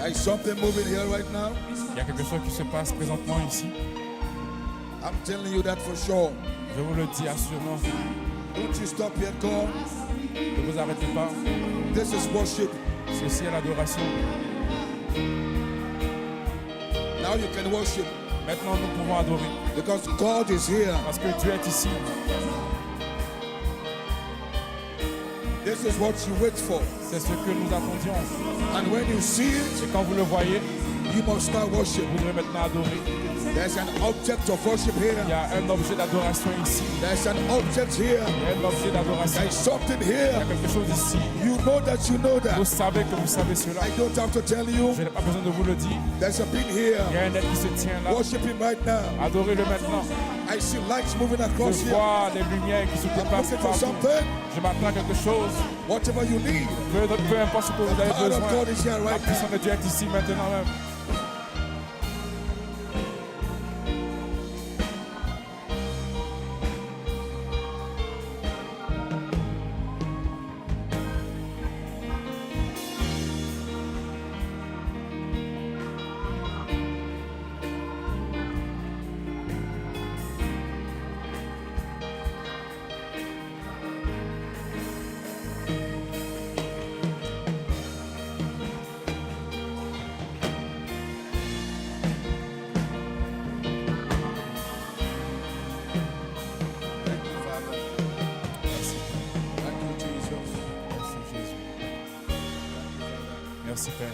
There is something moving here right now. Il y a quelque chose qui se passe présentement ici. I'm telling you that for sure. Je vous le dis assurément. Don't you stop yet, God. Ne vous arrêtez pas. This is worship. Ceci est l'adoration. Now you can worship Maintenant, nous pouvons adorer. because God is here. Parce que Dieu est ici. This is what you wait for. C'est ce que nous attendions. And when you see it, Et quand vous le voyez, you must start worship. vous devez maintenant adorer. There's an object of worship Il here. y a un objet d'adoration ici. There's an object here. Il y a un objet d'adoration. There's something Il y a here. quelque chose ici. You know that you know Vous that. savez que vous savez cela. I don't have to tell you. Je n'ai pas besoin de vous le dire. There's a being Il y here. a un être qui se tient là. Worship him right now. Adorez-le maintenant. I see lights moving across Je here. vois des lumières qui se I'm déplacent looking for partout. something. Je m'attends à quelque chose. Whatever you need. Peu importe ce que vous avez Power of besoin. God is here La right now. puissance de Dieu est ici maintenant même. Thank you, Father. Merci. Thank you, Jesus. Merci Jésus. Merci Père.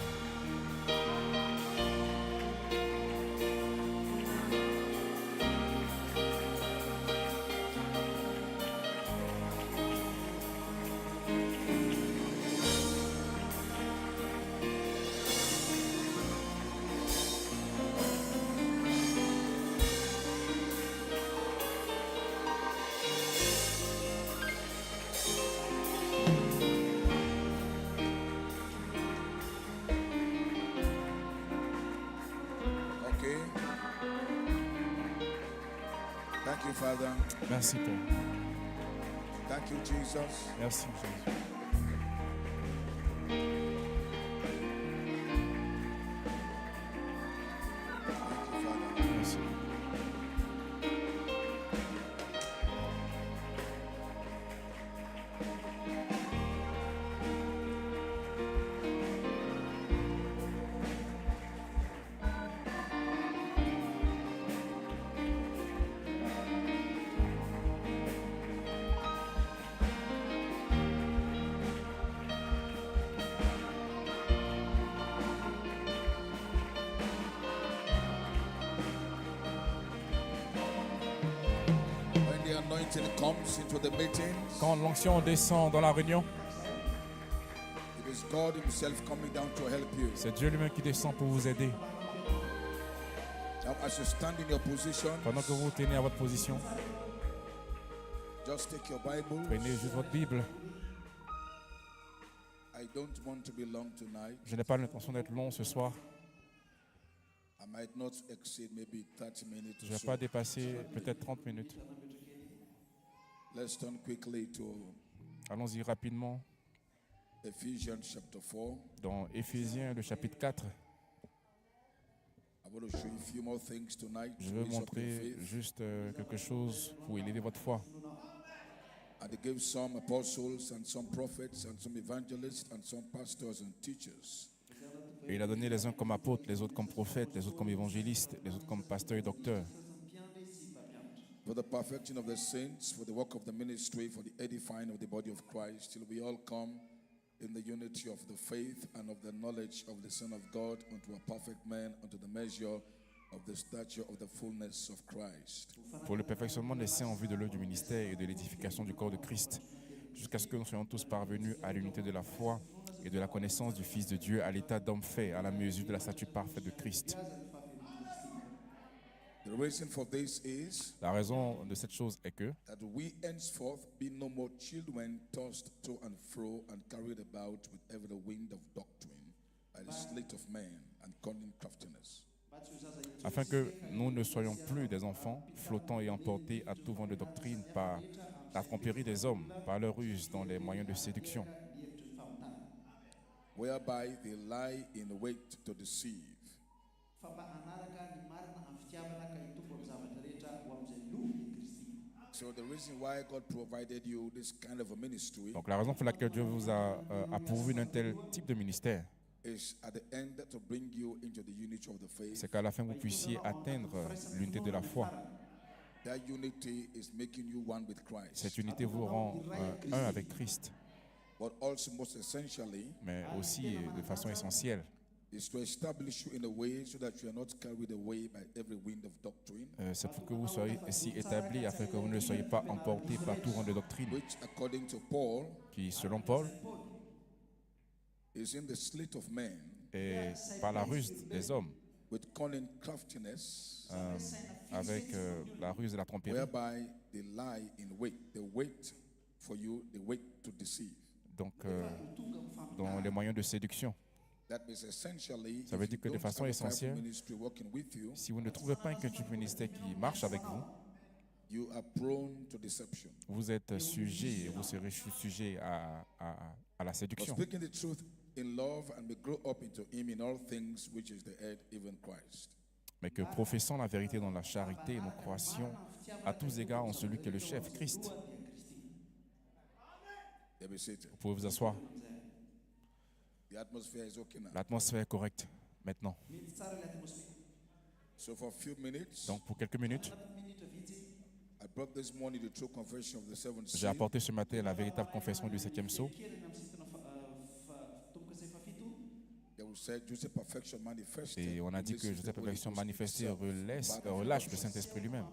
Okay. Thank you, Father. Merci Père. Thank you, Jesus. Merci Jésus. Thank you, Father. Merci. When the anointing comes into the meetings, Quand l'onction descend dans la réunion, it is God Himself coming down to help you. c'est Dieu lui-même qui descend pour vous aider. Now, as you stand in your position, Pendant que vous tenez à votre position, just take your Bible. prenez juste votre Bible. I don't want to be long tonight. Je n'ai pas l'intention d'être long ce soir. I might not exceed maybe 30 minutes Je or ne vais so. pas dépasser peut-être 30 minutes. Let's turn quickly to Allons-y rapidement Ephesians chapter 4. dans Éphésiens, le chapitre 4. I want to show you a few more things tonight Je to veux raise up your montrer faith. juste quelque chose pour élever votre foi. And they gave some apostles and some prophets and some evangelists and some pastors and teachers. Et il a donné les uns comme apôtres, les autres comme prophètes, les autres comme évangélistes, les autres comme pasteurs et docteurs. For the perfecting of the saints, for the work of the ministry, for the edifying of the body of Christ, till we all come in the unity of the faith and of the knowledge of the Son of God, unto a perfect man, unto the measure of the stature of the fullness of Christ. Pour le perfectionnement des saints en vue de l'œuvre du ministère et de l'édification du corps de Christ, jusqu'à ce que nous soyons tous parvenus à l'unité de la foi et de la connaissance du Fils de Dieu, à l'état d'homme fait, à la mesure de la stature parfaite de Christ. The reason for this is La raison de cette chose est que that we henceforth be no more children tossed to and fro and carried about with every wind of doctrine by the sleight of men and cunning craftiness. afin que nous ne soyons plus des enfants, flottants et emportés à tout vent de doctrine par la tromperie des hommes, par leur ruse dans les moyens de séduction. whereby they lie in wait to deceive. So the reason why God provided you this kind of a ministry Donc la raison pour laquelle Dieu vous a pourvu d'un tel type de ministère, is at the end to bring you into the unity of the faith. c'est qu'à la fin vous puissiez atteindre l'unité de la foi. That unity is making you one with Christ. Cette unité vous rend un avec Christ, But also most essentially mais aussi de façon essentielle, is to establish you in a way so that you are not carried away by every wind of doctrine, c'est pour que vous soyez ainsi établis afin que vous ne soyez pas emportés par tout vent de doctrine which according to Paul qui, selon Paul, is in the sleight of men est par la ruse des hommes, with cunning craftiness, avec la ruse de la tromperie. whereby they lie in wait. They wait for you, they wait to deceive. Donc, dans les moyens de séduction. That means essentially, Ça veut if dire you que de don't façon have a fivefold essentielle, ministry working with you, si vous ne trouvez pas un culture ministère qui marche avec vous, you are prone to deception. vous êtes sujet, vous serez sujet à la But séduction. speaking the truth in love, and we grow up into Him in all things, which is the head, even Christ. Mais que professant la vérité dans la charité, nous croissions à tous égards en celui qui est le chef, Christ. They be seated. Vous pouvez vous asseoir. The atmosphere is okay now. L'atmosphère est correcte maintenant. So for a few minutes, Donc pour quelques minutes, I brought this morning the true confession of the seventh j'ai seal. apporté ce matin la véritable confession du 7e sceau. They will say, Joseph perfection manifested. Et on a dit This que is the Joseph Holy Perfection Ghost manifesté himself. relâche le Saint-Esprit lui-même,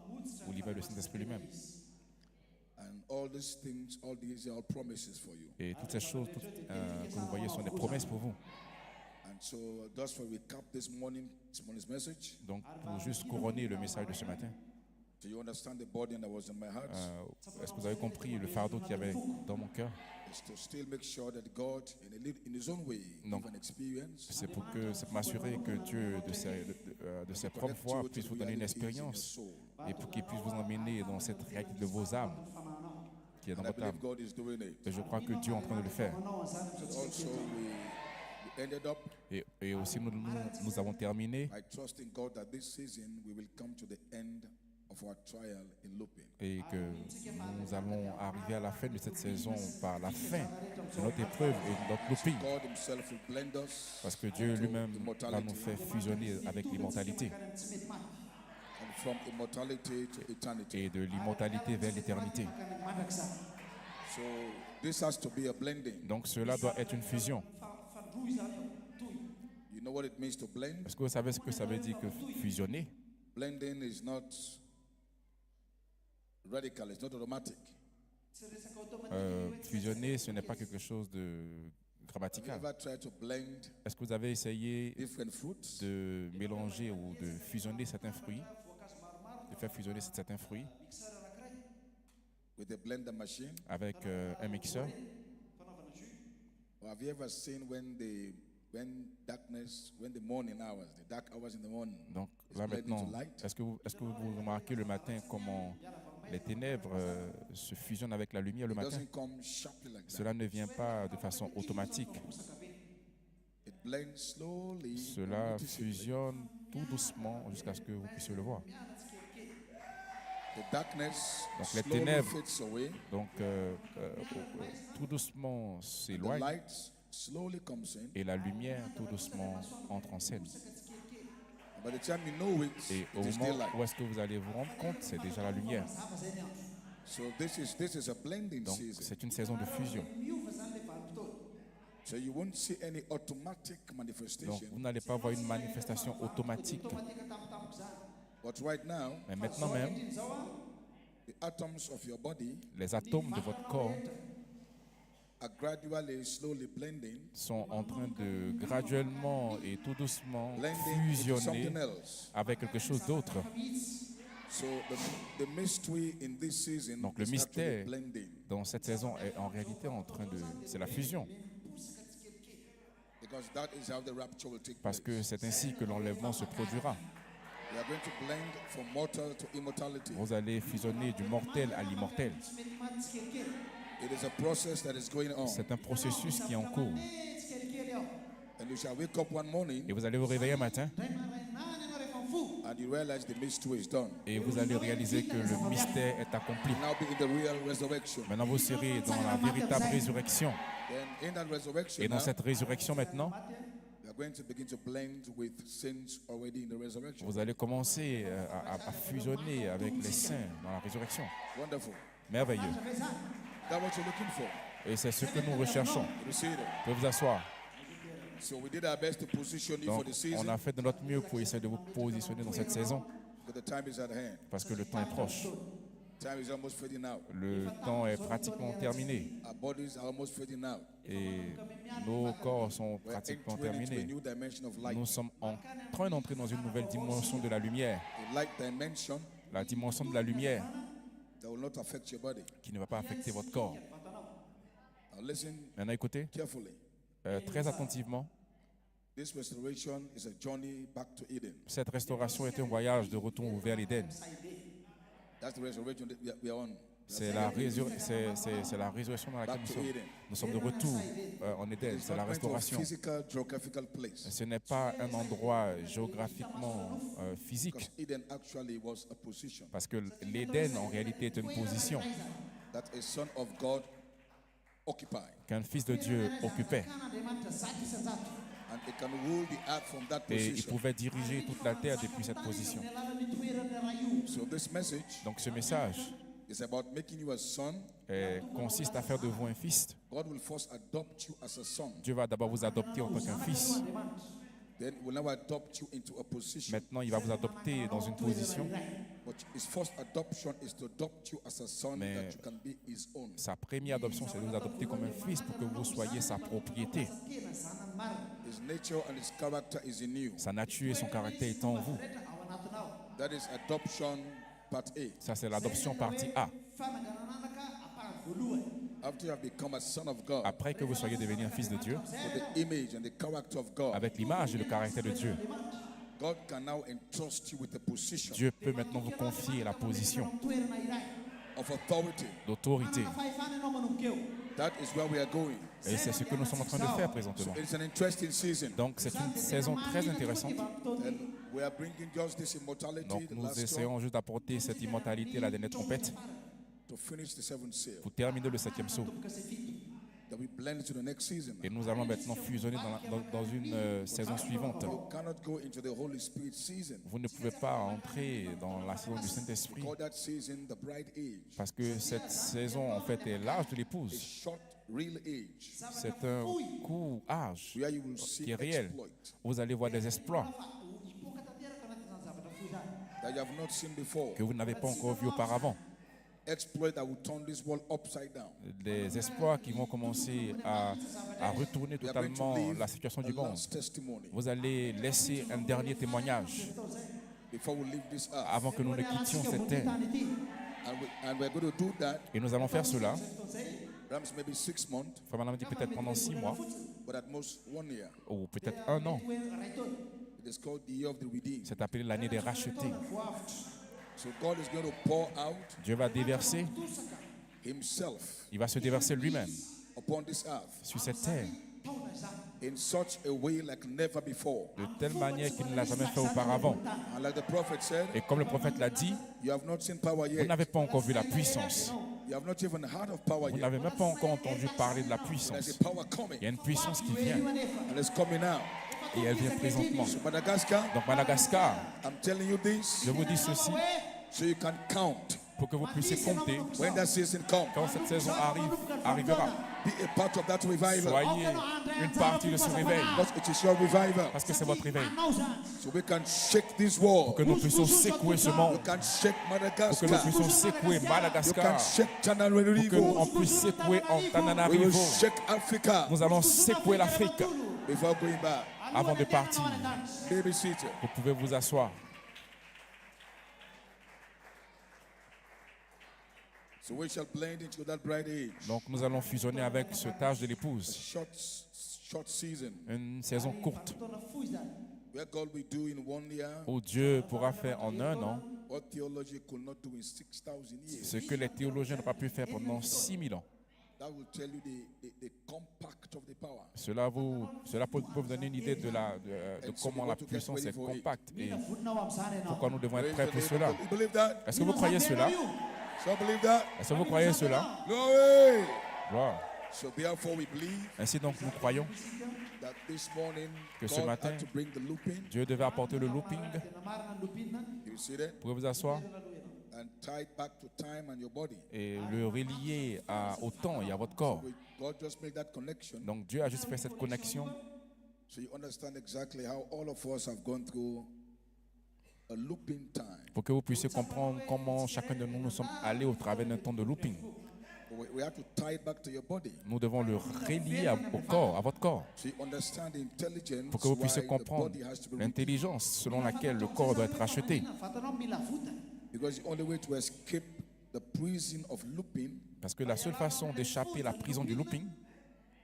ou libère le Saint-Esprit lui-même. And all these things, all these are all promises for you. Et toutes ces choses que vous voyez sont des promesses pour vous. And so just for recap this morning's message, Donc pour juste couronner le message de ce matin, do you understand the burden that was in my heart? est-ce que vous avez compris le fardeau qu'il y avait dans mon cœur? Is to still make sure that God, in His own way, Donc, give an experience. C'est pour m'assurer que Dieu, de ses propres voies, puisse vous donner une expérience et pour qu'il puisse vous emmener dans cette réalité de vos âmes qui est dans And I votre âme. believe God is doing it. Et je crois que Dieu est en train de le faire. Also, we ended up Et aussi, nous avons terminé by trusting God that this season we will come to the end of our trial in looping. et que nous allons arriver à la fin de cette saison par la fin de notre épreuve et de notre looping. God Himself will blend us Parce que Dieu lui-même va nous faire fusionner avec l'immortalité and from immortality to eternity. et de l'immortalité vers l'éternité. So this has to be a blending. Donc cela doit être une fusion. You know what it means to blend? Est-ce que vous savez ce que ça veut dire que fusionner? Blending is not radical, it's not automatic. Fusionner, ce n'est pas quelque chose de Have you grammatical. ever tried to blend Est-ce que vous avez essayé different fruits? de mélanger ou de fusionner certains fruits, de faire fusionner certains fruits With a blender machine? avec un mixeur? Or have you ever seen when the morning hours, the dark hours in the morning, Donc is là blended maintenant, to light? est-ce que vous remarquez le matin comment les ténèbres se fusionnent avec la lumière le It matin? doesn't come sharply like that. Cela ne vient pas de façon automatique. It blends slowly. Cela noticeably. fusionne tout doucement jusqu'à ce que vous puissiez le voir. The darkness Donc, les slowly ténèbres fades away. Donc tout doucement The s'éloigne light slowly comes in. et la lumière tout doucement entre en scène. By the time you know it, Et au it is moment daylight. où est-ce que vous allez vous rendre compte, c'est déjà la lumière. So this is a blending Donc season. c'est une saison de fusion. So you won't see any automatic Donc manifestation. vous n'allez pas voir une manifestation automatique. But right now, Mais maintenant même, the atoms of your body les atomes de votre corps are gradually, slowly blending, sont en train de graduellement et tout doucement blending into fusionner something else. avec quelque chose d'autre. So the mystery in this season Donc le is actually mystère blending. dans cette saison est en réalité en train de... C'est la fusion. Because that is how the rapture will take Parce place. que c'est ainsi que l'enlèvement se produira. We are going to blend from mortal to immortality. Vous allez fusionner du mortel à l'immortel. It is a process that is going on. C'est un processus qui est en cours. you shall wake up one morning Et vous allez vous réveiller un matin and you realize the mystery is done. et vous allez réaliser que le mystère est accompli. Now be in the real resurrection. Maintenant, vous serez dans la véritable résurrection. Then in that resurrection, Et dans now, cette résurrection maintenant, we are going to begin to blend with saints already in the resurrection. vous allez commencer à fusionner avec les saints dans la résurrection. Wonderful. Merveilleux. That's what you're looking for. Et c'est ce que nous recherchons. You see it? Vous pouvez vous asseoir. So we did our best to position you for Donc, the on season, a fait de notre mieux pour essayer de vous positionner dans cette saison but the time is at hand. parce que le temps est proche. Time is almost fading out. Le temps est pratiquement terminé Our bodies are almost fading out. et nos corps sont We're pratiquement entering into a terminés. new dimension of light. Nous sommes en train d'entrer dans une nouvelle dimension de la lumière. A light dimension La dimension de la lumière that will not affect your body. qui ne va pas affecter votre corps. Now listen Maintenant, écoutez carefully. très attentivement. This restoration is a journey back to Eden. Cette restauration est un voyage de retour vers l'Éden. That's the resurrection that we are on. C'est la résurrection dans laquelle Back nous to sommes. Eden. Nous sommes de retour en Éden. It's C'est la not meant for a restauration. physical, geographical place. Ce n'est pas un endroit géographiquement physique, Because Eden actually was a position parce que l'Éden en réalité est une position that a son of God occupied. qu'un fils de Dieu occupait. And it can rule the earth from that Et il position. pouvait diriger toute la terre depuis cette position. So this message Donc ce message is about making you a son. consiste à faire de vous un fils. God will first adopt you as a son. Dieu va d'abord vous adopter en tant qu'un fils. Then he will now adopt you into a position. Maintenant, il va vous adopter dans une position. But his first adoption is to adopt you as a son Mais that you can be his own. Sa première adoption, c'est de vous adopter comme un fils pour que vous soyez sa propriété. His nature and his character is in you. Sa nature et son caractère est en vous. That is adoption part A. Ça, c'est l'adoption partie A. After you have become a son of God, Après que vous soyez devenu un fils de Dieu, with the image and the character of God, avec l'image et le caractère de Dieu, God can now entrust you with a position Dieu peut maintenant vous confier la position of authority. d'autorité. That is where we are going. Et c'est ce que nous sommes en train de faire présentement. It's an interesting season. Donc, c'est une saison très intéressante. And we are bringing just this immortality, Donc, the nous last one, essayons juste d'apporter cette immortalité, la dernière trompette, to finish the seventh seal. pour terminer le 7e saut. That we blend into the next season. Et nous allons maintenant fusionner dans une saison suivante. You cannot go into the Holy Spirit season. Vous ne pouvez pas entrer dans la saison du Saint-Esprit Call that season the bride age. parce que cette saison, en fait, est l'âge de A l'épouse. short, real age. C'est un court âge Where you will see qui est réel. exploit Vous allez voir des exploits that you have not seen before. que vous n'avez pas encore vus auparavant. Exploit that will turn this world upside down. Des exploits qui vont commencer à retourner We are going to totalement live la situation a du monde. last testimony Vous allez laisser un dernier témoignage before we leave this earth. avant que nous ne quittions cette terre. And we're going to do that, Et nous allons faire cela, perhaps maybe 6 months, Frère Madame dit peut-être pendant 6 mois but at most 1 year. ou peut-être 1 an. It is called the year of the redeemed. C'est appelé l'année des rachetés. So God is going to pour out Dieu va déverser, himself il va se déverser lui-même upon this earth sur cette terre in such a way like never before. de telle manière qu'il ne l'a jamais fait auparavant. And like the prophet said, Et comme le prophète l'a dit, you have not seen power vous yet. n'avez pas encore vu la puissance. You have not even heard of power Vous yet. n'avez même pas encore entendu parler de la There's puissance. a power coming, Il y a une puissance qui vient and it's coming now. et elle vient présentement. So Madagascar, Donc Madagascar, I'm telling you this je vous dis ceci so you can count pour que vous puissiez compter when that season comes. quand cette saison arrivera. Be a part of that revival Soyez une partie de ce réveil because it is your revival. parce que c'est votre réveil. So we can shake this Pour world. que nous puissions secouer ce You monde. can shake Pour que nous Madagascar. puissions secouer You can Madagascar. shake Pour que Tananarivo. nous puissions secouer We will Antananarivo. shake Africa Nous allons secouer l'Afrique before going back. avant de partir. Be seated. Vous pouvez vous asseoir. So we shall blend into that bright age. Donc nous allons fusionner avec ce âge de l'épouse. Short season Une saison courte where God will do in 1 year où Dieu pourra faire en 1 an what theology could not do in 6,000 years. ce que les théologiens n'ont pas pu faire pendant 6000 ans. That will tell you the compact of the power. Cela peut vous donner une idée de comment la puissance est compacte et pourquoi nous devons être prêts pour cela. You believe that? Est-ce que vous croyez cela? So believe that? Est-ce que vous croyez cela? Glory! Gloire. So therefore we believe Ainsi donc, nous croyons that this morning que ce God matin, had to bring the looping. Dieu devait apporter le looping. You see that? Vous pouvez vous asseoir And tie it back to time and your body. et le relier au temps et à votre corps. God just made that connection. Donc Dieu a juste fait cette connexion So you understand exactly how all of us have gone through a looping time. pour que vous puissiez comprendre comment chacun de nous sommes allés au travers d'un temps de looping. We have to tie it back to your body. Nous devons le relier au corps, à votre corps, So you understand the intelligence pour que vous why puissiez the comprendre body has to be l'intelligence selon laquelle le corps doit être racheté. because the only way to escape the prison of looping Parce que la seule façon d'échapper à la prison du looping,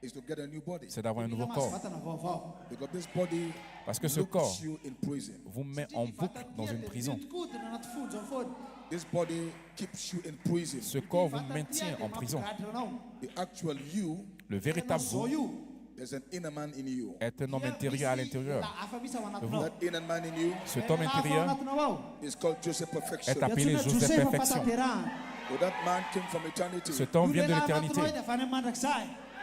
is to get a new body. c'est d'avoir un nouveau corps. Because this body Parce que ce looks corps you in prison. vous met en boucle dans une prison. This body keeps you in prison. Ce corps vous maintient en prison. The actual you, Le véritable vous there's an inner man in you. est un homme intérieur à l'intérieur. That inner man in you Cet homme intérieur is called Joseph Perfection. est appelé Joseph Perfection. So that man came from eternity. Cet homme vient de l'éternité.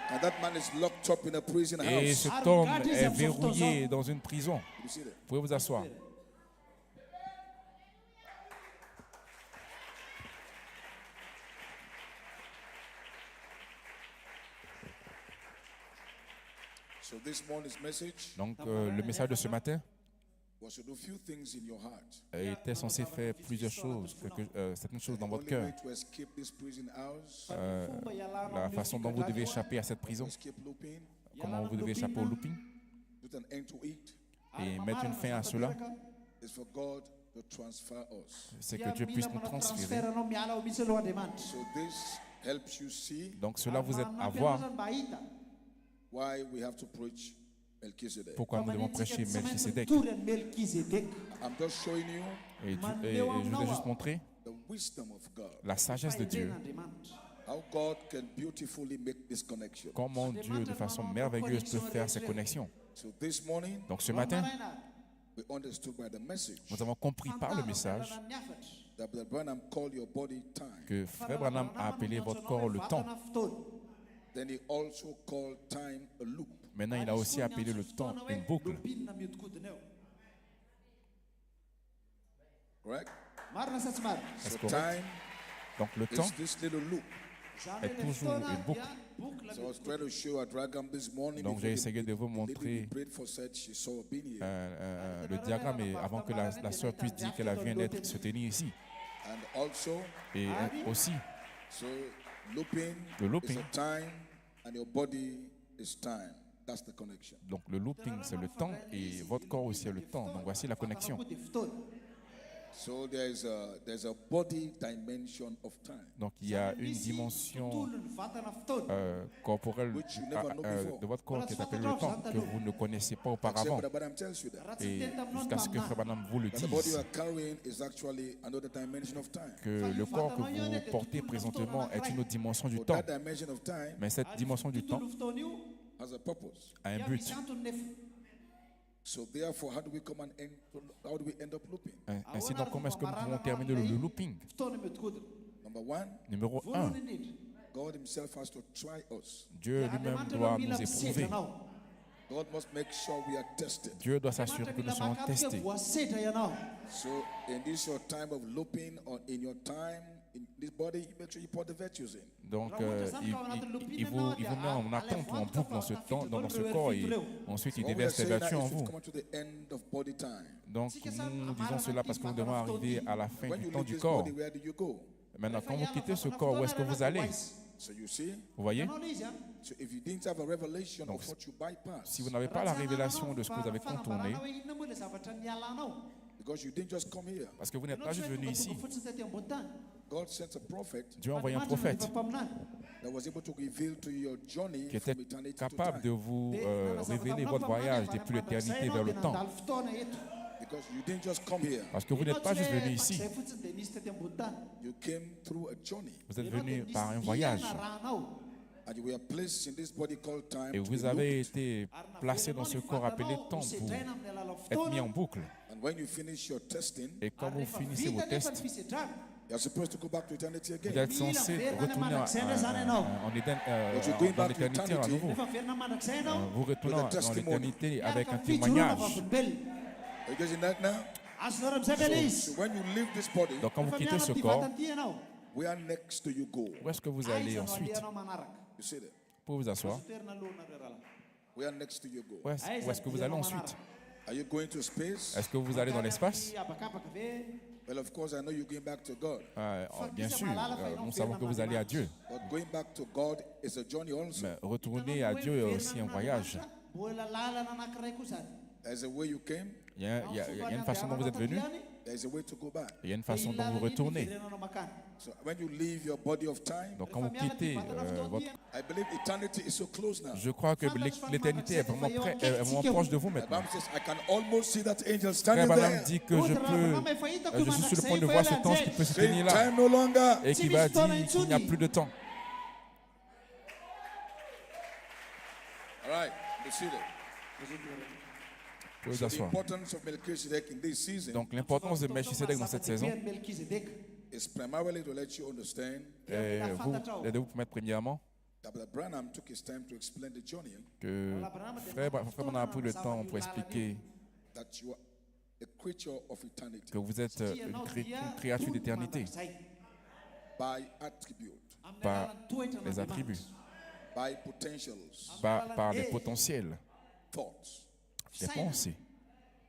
And that man is locked up in a prison Et house. cet homme est verrouillé dans une prison. You see that? Vous pouvez vous asseoir. So this morning's message Donc, le message de ce matin was to do few things in your heart. était censé faire plusieurs choses, certaines choses dans votre Only cœur. way to escape this prison house, La façon dont vous devez échapper à cette prison, escape looping, comment vous devez échapper au looping put an end to it, et mettre une fin à cela, is for God to transfer us. c'est que Dieu puisse nous transférer. So this helps you see Donc cela vous aide à voir why we have to preach Melchizedek. pourquoi nous devons prêcher Melchisédek. I'm just showing you Et je vous ai juste montré the wisdom of God. la sagesse de Dieu, How God can beautifully make this connection. comment Dieu de façon merveilleuse peut faire ces connexions. So this morning, Donc ce matin, we understood by the message nous avons compris par le message that Brother Branham called your body time. que Frère Branham a appelé votre corps le temps. Then he also called time a loop. Maintenant, il a aussi appelé le temps une boucle. Correct? Est-ce So correct? time Donc le temps is this little loop. est toujours une boucle. So I was trying to show a diagram this morning. Donc before j'ai the essayé de vous lady montrer we prayed for said she saw a being here. le diagramme et avant que la sœur puisse dire qu'elle vient d'être se tenir ici. And also, Et aussi, so looping Le looping. is a time and your body is time. That's the connection. donc le looping c'est le temps et votre corps aussi est le temps. Donc voici la connexion. So there's a body dimension of time. Donc il y a une dimension corporelle de votre corps qui est appelée le temps que vous ne connaissez pas Except auparavant. Brother Branham tells you that. Et jusqu'à ce que Frère Branham vous le That the body you dise, are carrying is actually another dimension of time. que le corps que vous portez présentement est une autre dimension du But temps. that dimension of time Mais cette dimension du temps has a purpose. a un but. So therefore, how do we end up looping? Ainsi donc, comment est-ce que nous pouvons terminer le looping? Number one, Numéro 1, God himself has to try us. Dieu lui-même doit nous éprouver. God must make sure we are tested. Dieu doit s'assurer que nous soyons testés. So in this your time of looping or in your time in this body, make sure you pour the virtues in. Donc, il vous met en attente ou en boucle dans ce temps, dans ce corps, et ensuite il What we are déverse les saying now vertus en is we've vous. come to the end of body time. Donc, nous disons cela parce que nous devons arriver à la fin When du you temps leave du this corps. body, where do you go? Maintenant, quand vous quittez ce corps, où est-ce que vous allez? So you see, Vous voyez? so if you didn't have a revelation Donc, of what you bypass, Si vous n'avez pas la révélation de ce que vous avez contourné, because you didn't just come here, parce que vous n'êtes pas juste venu ici, God sent a prophet Dieu a envoyé un prophète that was able to reveal to you your journey qui était from eternity to capable de time. vous révéler votre voyage depuis l'éternité vers le temps. Because you didn't just come here, Parce que vous n'êtes pas juste venu ici, you came through a journey. vous êtes venu par un voyage. And you were placed in this body called time Et to be vous avez looped. été placé dans ce corps appelé temps pour être mis en boucle. And when you finish your testing, Et quand vous finissez vos tests, you're supposed to go back to eternity vous again. êtes censé retourner dans l'éternité à nouveau. Vous retournez dans l'éternité avec un témoignage. Are you getting that now? So when you leave this body, Donc quand vous quittez ce corps, where next do you go? où est-ce que vous allez ensuite? You see that? Pour vous asseoir. Where next do you go? Où est-ce que vous allez ensuite? Are you going to space? Est-ce que vous allez dans l'espace? Well, of course, I know you're going back to God. Bien sûr, nous savons que vous allez à Dieu. But going back to God is a journey also. Mais retourner à Dieu est aussi un voyage. There's a way you came, Il y a une façon dont vous êtes venu, there's a way to go back. il y a une façon dont vous retournez. So when you leave your body of time, Donc quand vous quittez votre... I believe eternity is so close now. Je crois que l'éternité est vraiment, vraiment proche de vous The maintenant. Bible says, I can almost see that angel Frère standing Branham there. dit que je suis sur le point de voir cet ange qui peut se tenir Saying, là time no longer. et qui va dire qu'il n'y a plus de temps. All right, you see that. Vous pouvez vous The asseoir. importance of Melchizedek in this season Donc l'importance de Melchisedec dans cette saison, is primarily to let you understand vous permettre premièrement that Brother Branham took his time to explain the journey, que Frère Branham a pris le temps pour expliquer that you are a creature of eternity que vous êtes une créature d'éternité by attribute, par les attributs, by potentials, par les potentiels, thoughts. les pensées.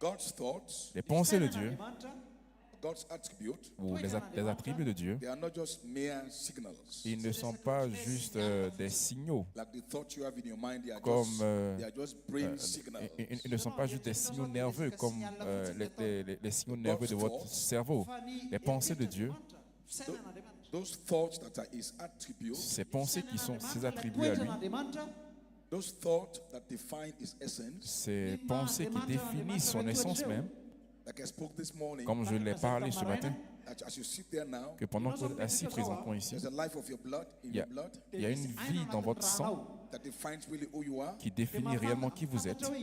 God's thoughts, Les pensées de Dieu God's attribute, ou les attributs de Dieu, they are not just mere signals. ils ne sont pas juste des signaux, Like the thoughts you have in your mind, they are comme just brain signals. ils ne sont pas juste des signaux nerveux comme les signaux nerveux de votre cerveau. Les pensées de Dieu, Those thoughts that are his attributes, ces pensées qui sont ses attributs à lui, those thoughts that define his essence, ces pensées qui définissent son essence même, like I spoke this morning, comme je l'ai parlé ce matin, that as you sit there now, que pendant que vous êtes assis présentement ici, there's a life of your blood in il y a- your blood il y a une vie dans votre sang that defines really who you are, qui définit réellement qui vous êtes. and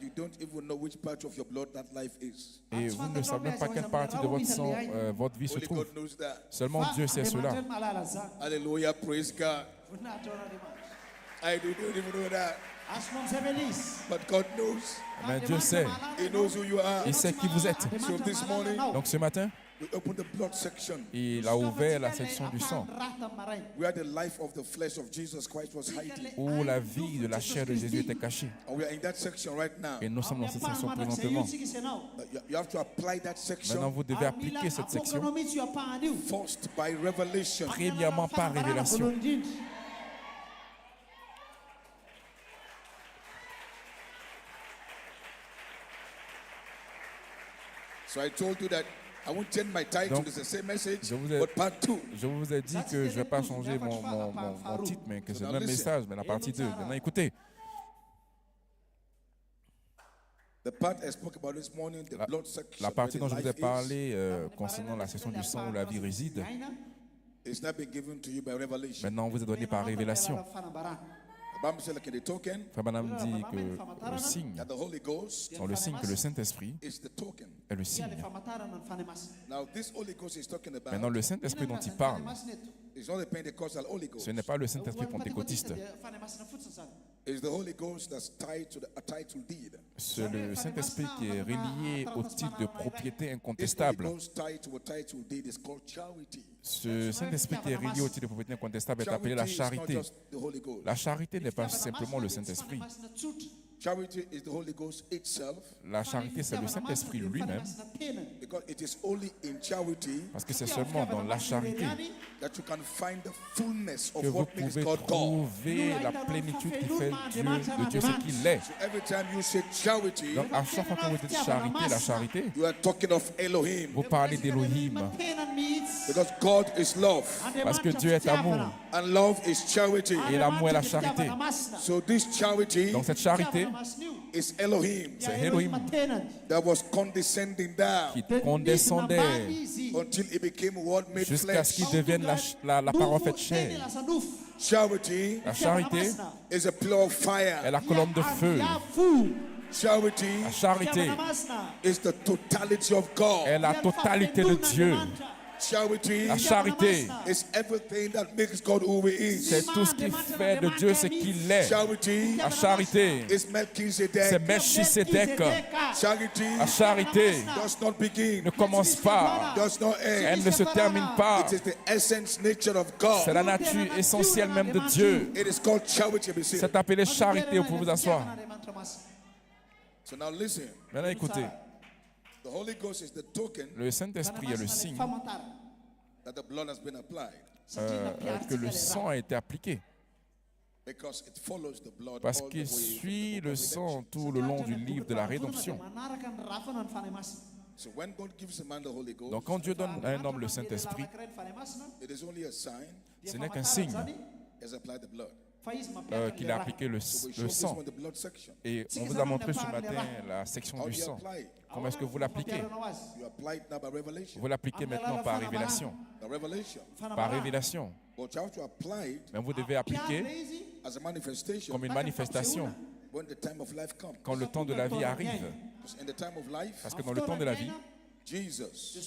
you don't even know which part of your blood that life is. Et vous ne savez même pas quelle partie de votre sang, votre vie se Only trouve. God knows that. Seulement Dieu sait cela. Hallelujah, praise God. I don't even know that, but God knows. Mais Dieu sait. He knows who you are. Il sait qui vous êtes. So this morning, Donc ce matin, we open the blood section il a ouvert la section du sang where the life of the flesh of Jesus Christ was hiding. où la vie de la chair de Jésus était cachée. And we are in that section right now. Et nous sommes dans cette section présentement. You have to apply that Maintenant, section vous devez appliquer cette section, first by revelation. premièrement par révélation. So I told you that I won't change my title. Donc, It's the same message, je vous ai- but part 2. Je vous ai dit que je ne vais pas changer mon titre, mais que c'est le même message, mais la partie 2. Maintenant, écoutez, The part I spoke about this morning, the blood section, la partie dont je where vous ai the life parlé concernant la section du sang où la vie réside, is, it's not been given to you by revelation. maintenant vous est donné par révélation. The Bible says, like in the token, Frère Branham dit que le signe, that the Holy Ghost dans le signe que le Saint-Esprit is the token. est le signe. Now, this Holy Ghost is talking about Maintenant, le Saint-Esprit dont il parle, is not the Pentecostal Holy Ghost. ce n'est pas le Saint-Esprit pentecôtiste. It's the Holy Ghost that's tied to a title deed. C'est le Saint-Esprit qui est relié au titre de propriété This Holy incontestable. Ghost tied to a title deed is called charity. Ce Saint-Esprit qui est relié au titre de propriété incontestable est appelé la Charity is not charité. just the Holy Ghost. La charité n'est pas simplement le Saint-Esprit. Charity is the Holy Ghost itself, La charité, c'est le Saint-Esprit lui-même, because it is only in charity parce que c'est seulement dans la charité that you can find the fullness of que vous what makes pouvez God God. trouver la plénitude qui fait de Dieu ce qu'il est. So every time you say charity, Donc, à chaque fois que vous dites charité, la charité, you are talking of Elohim, vous parlez d'Élohim, because God is love, parce que Dieu est amour and love is charity. et l'amour est la charité. So this charity Donc, cette charité, is Elohim c'est Elohim that was condescending down qui condescendait until it became what made jusqu'à flesh. ce qu'il devienne la parole faite chair. Charity La charité is a pillar of fire. est la colonne de feu. Charity La charité is the totality of God. est la totalité de Dieu. Charity La charité, is everything that makes God who He is. c'est tout ce qui fait de Dieu ce qu'il est. Charity La charité, is c'est Melchizedek. Melchisedec. Charity La charité does not begin, ne commence pas, does not end. elle ne se termine pas. It is the essence, nature of God. C'est la nature essentielle même de Dieu. It is called charity. C'est appelé charité. Vous pouvez vous asseoir. So now listen. Maintenant écoutez, The Holy Ghost is the token le Saint-Esprit est le signe that the blood has been applied, que le sang a été appliqué. because it follows the blood Parce all the qu'il way suit to the le book of sang Revelation. tout le long du livre de la rédemption. So when God gives a man the Holy Ghost, Donc quand Dieu donne à un homme le Saint-Esprit, it is only a sign ce n'est qu'un signe he has applied the blood. qu'il a appliqué le So we show this sang. one, the blood section. Et on vous a montré ce matin la section How du do you sang. apply it? Comment est-ce que vous l'appliquez? You apply it now by revelation. Vous l'appliquez maintenant par révélation. By revelation. Par révélation. But you have to apply it Mais vous devez appliquer as a manifestation comme une manifestation when the time of life comes. quand le temps de la vie arrive. Because in the time of life, Parce que dans le temps de la vie, Jesus,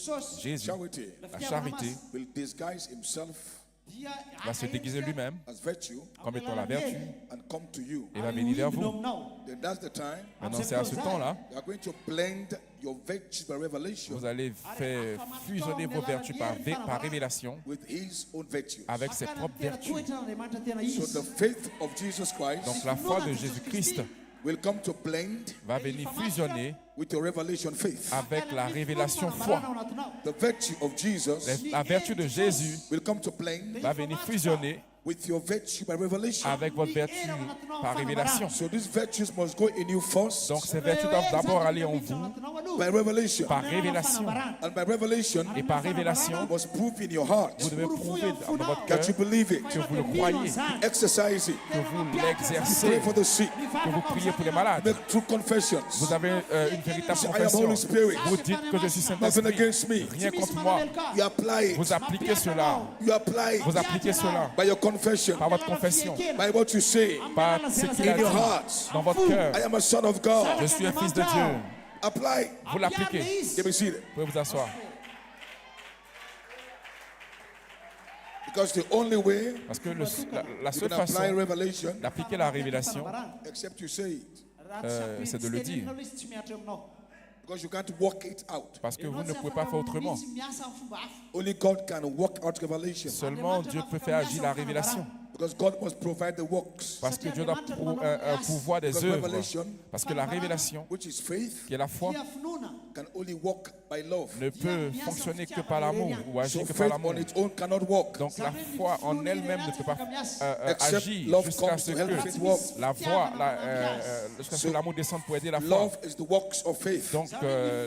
Jésus, charity, la charité, will disguise himself va se déguiser lui-même as virtue comme étant la vertu and come to you. et va venir vers vous. Then that's the time Maintenant, c'est à ce temps-là, you are going to blend your virtue by revelation vous allez faire fusionner vos vertus par révélation with his own virtues. avec ses propres vertus. So the faith of Jesus Christ Donc la foi de Jésus-Christ will come to blend va venir fusionner with your revelation faith. avec la révélation foi. The virtue of Jesus La vertu de Jésus will come to blend va venir fusionner with your virtue by revelation. avec votre vertu par révélation. So these virtues must go in you first Donc ces vertus doivent d'abord aller en vous by revelation. par révélation. And by revelation, Et par révélation, you must prove in your heart vous devez prouver dans votre cœur that you believe it. que vous le croyez, Exercise it. que vous Pray l'exercez, for the sick. que vous priez pour les malades. Make true confessions. Vous avez une véritable I am confession. Holy Spirit. Vous dites que je suis Nothing Saint-Esprit. against me. Rien contre moi. You apply it. Vous appliquez cela. You apply Vous it appliquez cela by your confession, par votre confession, by what you say par ce qu'il a in your dit heart. dans votre cœur. I am a son of God. Je suis un fils de Dieu. Apply. Vous l'appliquez. Let me see it. Vous pouvez vous asseoir. Because the only way Parce que la you seule can apply façon revelation, d'appliquer la révélation, except you say it. c'est de le dire. Because you can't work it out. Parce que vous ne pouvez pas faire autrement. Only God can work out revelation. Seulement Dieu peut faire agir la révélation. Because God must provide the works. Parce que Dieu doit pouvoir des Because œuvres. revelation, Parce que la révélation, which is faith, qui est la foi, can only work by love. ne peut fonctionner que par l'amour ou agir So que par faith l'amour. on its own cannot work. Donc la foi en elle-même ne peut pas Except agir love jusqu'à comes ce to help faith work. que la foi, jusqu'à ce que l'amour descende pour aider la foi. Love is the works of faith. Donc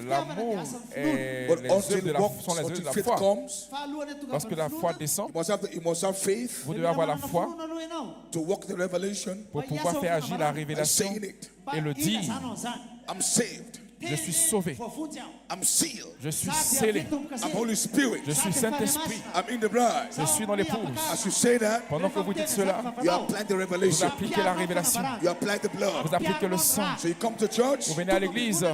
l'amour et But les until œuvres de la works, sont les œuvres de until la faith foi. comes, Lorsque la foi descend, you must have faith vous devez avoir la foi to work the revelation pour pouvoir faire agir la and révélation saying it. et le dire. I'm saved. Je suis sauvé, I'm sealed. je suis scellé, I'm Holy Spirit. je suis Saint-Esprit, I'm in the bride. je suis dans l'épouse. As you say that, Pendant que vous dites cela, you apply the vous revelation. appliquez la révélation, You apply the blood. vous appliquez le sang. So you come to church, Vous venez à l'église,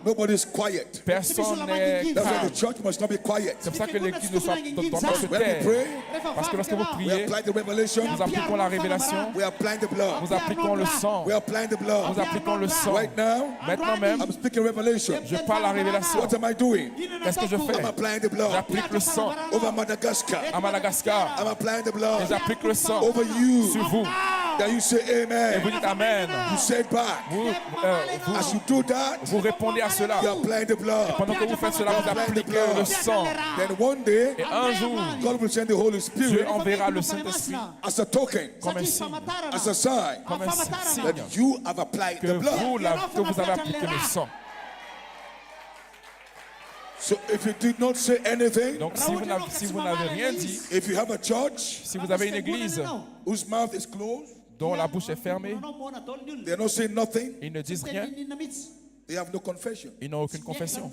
nobody's quiet. personne n'est That's why calme. the church must not be quiet. C'est pour ça que l'église ne doit pas se When we taire. pray, Parce que lorsque vous we priez, apply the revelation. nous appliquons la révélation, We apply the blood. nous appliquons le sang, We apply the blood. nous appliquons le sang. Right now, Maintenant même, I'm speaking revelation. je parle la révélation. What am I doing? Qu'est-ce que je fais? I'm applying the blood J'applique le sang over Madagascar. à Madagascar I'm applying the et blood j'applique le sang over you. sur vous. Then you say Et vous amen. dites Amen. You say it back. As you do that, Vous répondez à cela. you apply the blood. Pendant que vous faites cela, vous appliquez le sang. Then one day, Et un jour, God will send the Holy Dieu Spirit enverra le Saint-Esprit as a token, comme un signe, as a sign comme un signe that you have applied que the blood. vous avez appliqué le sang. So if you did not say anything, Donc si vous n'avez rien dit, if you have a church si vous avez une église whose mouth is closed, dont la bouche est fermée, they're not saying nothing, ils ne disent rien, They have no confession. Ils n'ont aucune confession.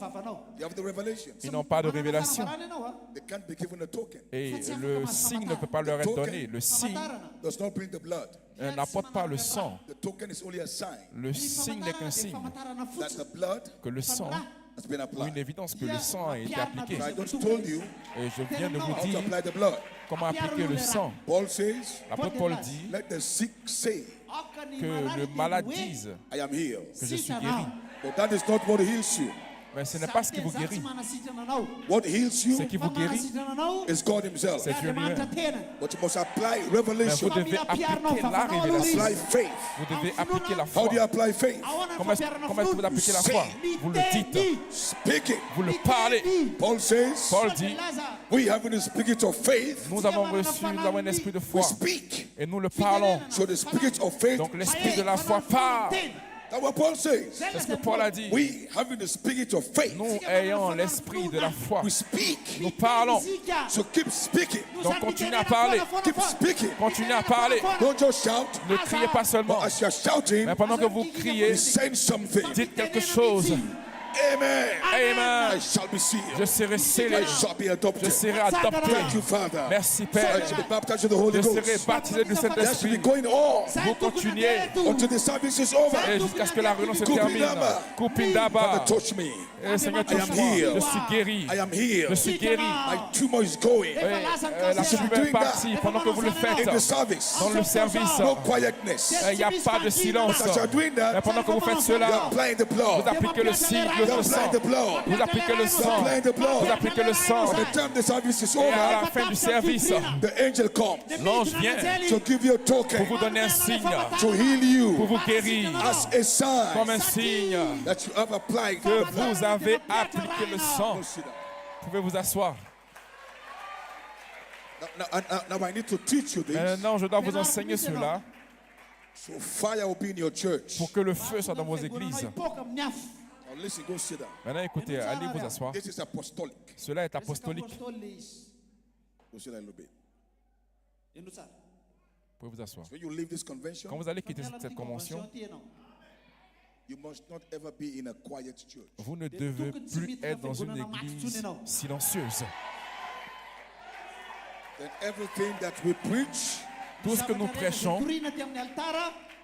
They have the revelations. Ils n'ont pas de révélation. They can't be given a token. Et le signe ne peut pas leur être donné. Le signe Does not bring the blood. n'apporte pas le sang. The token is only a sign Le signe n'est qu'un signe. that the blood Que le sang, has been ou une applied. évidence que le sang a été appliqué. I just told you Et je viens de vous how to dire apply the blood. comment appliquer le sang. Paul says, L'apôtre Paul dit let the sick say, que le malade dise I am healed. que je suis guéri. But that is not what heals you. Mais ce n'est pas ce qui vous guérit. What heals you Ce qui vous guérit, is God himself. c'est Dieu lui-même. But you must apply Mais revelation. vous devez appliquer la révélation. Apply faith. Vous devez appliquer la How foi. do you apply faith? Comment est-ce que vous appliquez la foi? Vous le dites. Speak it. Vous le parlez. Paul says, Paul dit, we have the spirit of faith. nous avons un esprit de We foi. speak. Et nous le parlons. So the spirit of faith. Donc l'esprit de la foi parle. That's what Paul says. C'est ce que Paul a dit. We having the spirit of faith. Nous ayons l'esprit de la foi. We speak. Nous parlons. So keep speaking. Donc continuez à parler. Keep speaking. Continuez à parler. Don't just shout. Ne criez pas seulement. But as you're shouting, Mais pendant que vous criez, you send something. dites quelque chose. Amen. I Amen. shall be sealed. Je serai scellé. I shall be adopted. Je serai adopté. Thank you, Father. Merci I Père. shall be baptized with the Holy Je serai Ghost. baptisé du That should be Saint-Esprit. going on Vous continuez until the service is over. et jusqu'à ce que la réunion se Kupindaba. termine. Kupindaba. Father, touch me. Et Seigneur, I am touche-moi. healed. Je suis guéri. I am healed. Je suis guéri. My tumor is going. La tumeur est partie pendant que vous le In the faites. service, Dans le service, no quietness. il n'y a pas de silence. As you're doing Mais that, pendant que vous faites you're cela, applying the vous blood. appliquez le signe You're de sang. applying the blood. Vous appliquez le You're sang. applying the Vous blood. appliquez le sang. By the time the service is Et à over, la fin du service, the angel comes l'ange vient to give you a pour token, vous donner un signe, to heal pour you vous guérir, as a sign comme un signe that you have applied que the blood. vous avez appliqué le sang. Go sit down. Vous pouvez vous asseoir. Now I need to teach you this. Maintenant, je dois vous enseigner cela So fire will be in your church. pour que le feu soit dans vos églises. Now listen, go sit down. Maintenant, écoutez, allez vous asseoir. This is apostolic. Cela est apostolique. Go sit down a little bit. Vous pouvez vous asseoir. When you leave this convention, Quand vous allez quitter cette convention, you must not ever be in a quiet church. vous ne devez plus être dans une église silencieuse. Then everything that we preach, Tout ce que nous prêchons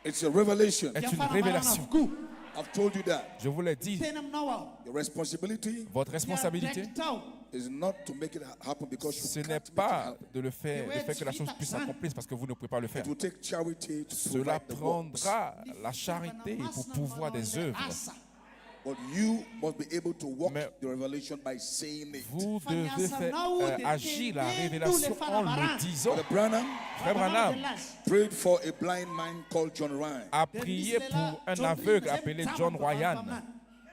it's a revelation. est une révélation. I've told you that. Je vous l'ai dit, Your responsibility votre responsabilité, is not to make it happen because ce you n'est can't make it pas happen. de le faire que la chose puisse s'accomplir parce que vous ne pouvez pas le faire. It will take charity to Cela provide the works. prendra la charité pour pouvoir des œuvres. But you must be able to walk Mais the revelation by saying it. Vous devez faire agir la révélation en le disant. Brother Branham Frère Branham prayed for a blind man called John Ryan. a prié pour un aveugle appelé John Ryan.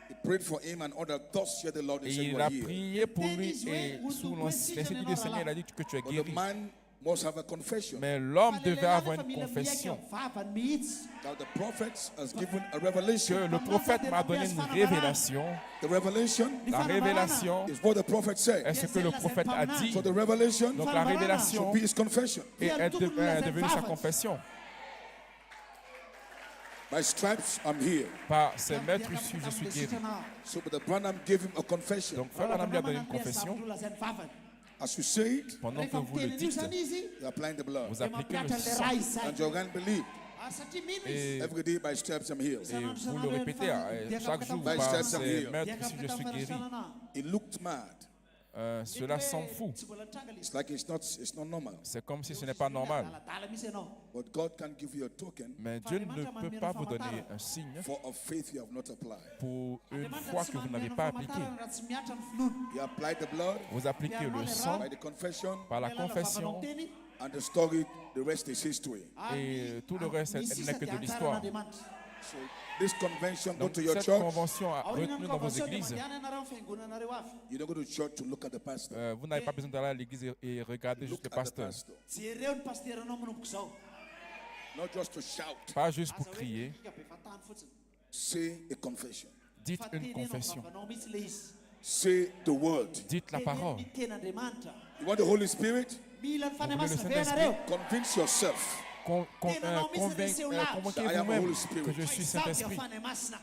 He prayed for him and ordered, thus said the Lord, and Et said, you il are a healed. prié pour lui et sous l'institut du Seigneur, il a dit que tu es But the guéri. man must have a confession. Mais l'homme devait avoir une confession That the prophet has given a revelation. que le prophète m'a donné une révélation. The revelation La révélation is what the prophet said. est ce que le prophète a dit. So the revelation Donc la révélation should be his confession. est devenue sa confession. By stripes, I'm healed. Par ses maîtres issus, je suis guéri. So Brother Branham gave him a confession. Donc Frère Branham lui a donné une confession. As you say it, Pendant que vous le dites, you're applying the blood. vous appliquez le sang. And you're going to believe. Et Every day by stripes, I'm healed. vous le répétez chaque jour par ses maîtres issus, je suis guéri. He looked mad. Cela s'en fout. It's like it's not normal. C'est comme si ce n'est pas normal. But God can give you a token Mais Dieu ne peut pas vous donner un signe for a faith you have not applied. pour une foi que vous n'avez pas appliquée. You applied the blood Vous appliquez le sang by the confession par la confession and the story, the rest is history. et tout le reste n'est que de l'histoire. So this convention, go Donc to your cette church. convention retenue dans vos églises, You don't go to church to look at the pastor. vous n'avez pas besoin d'aller à l'église et regarder juste Look le at the pasteur. pastor. Not just to shout. Pas juste pour crier. Say a confession. Dites une confession. Say the word. Dites la parole. You want the Holy Spirit? Vous voulez le Saint-Esprit? Convince yourself convainquez-vous-même que je suis Saint-Esprit.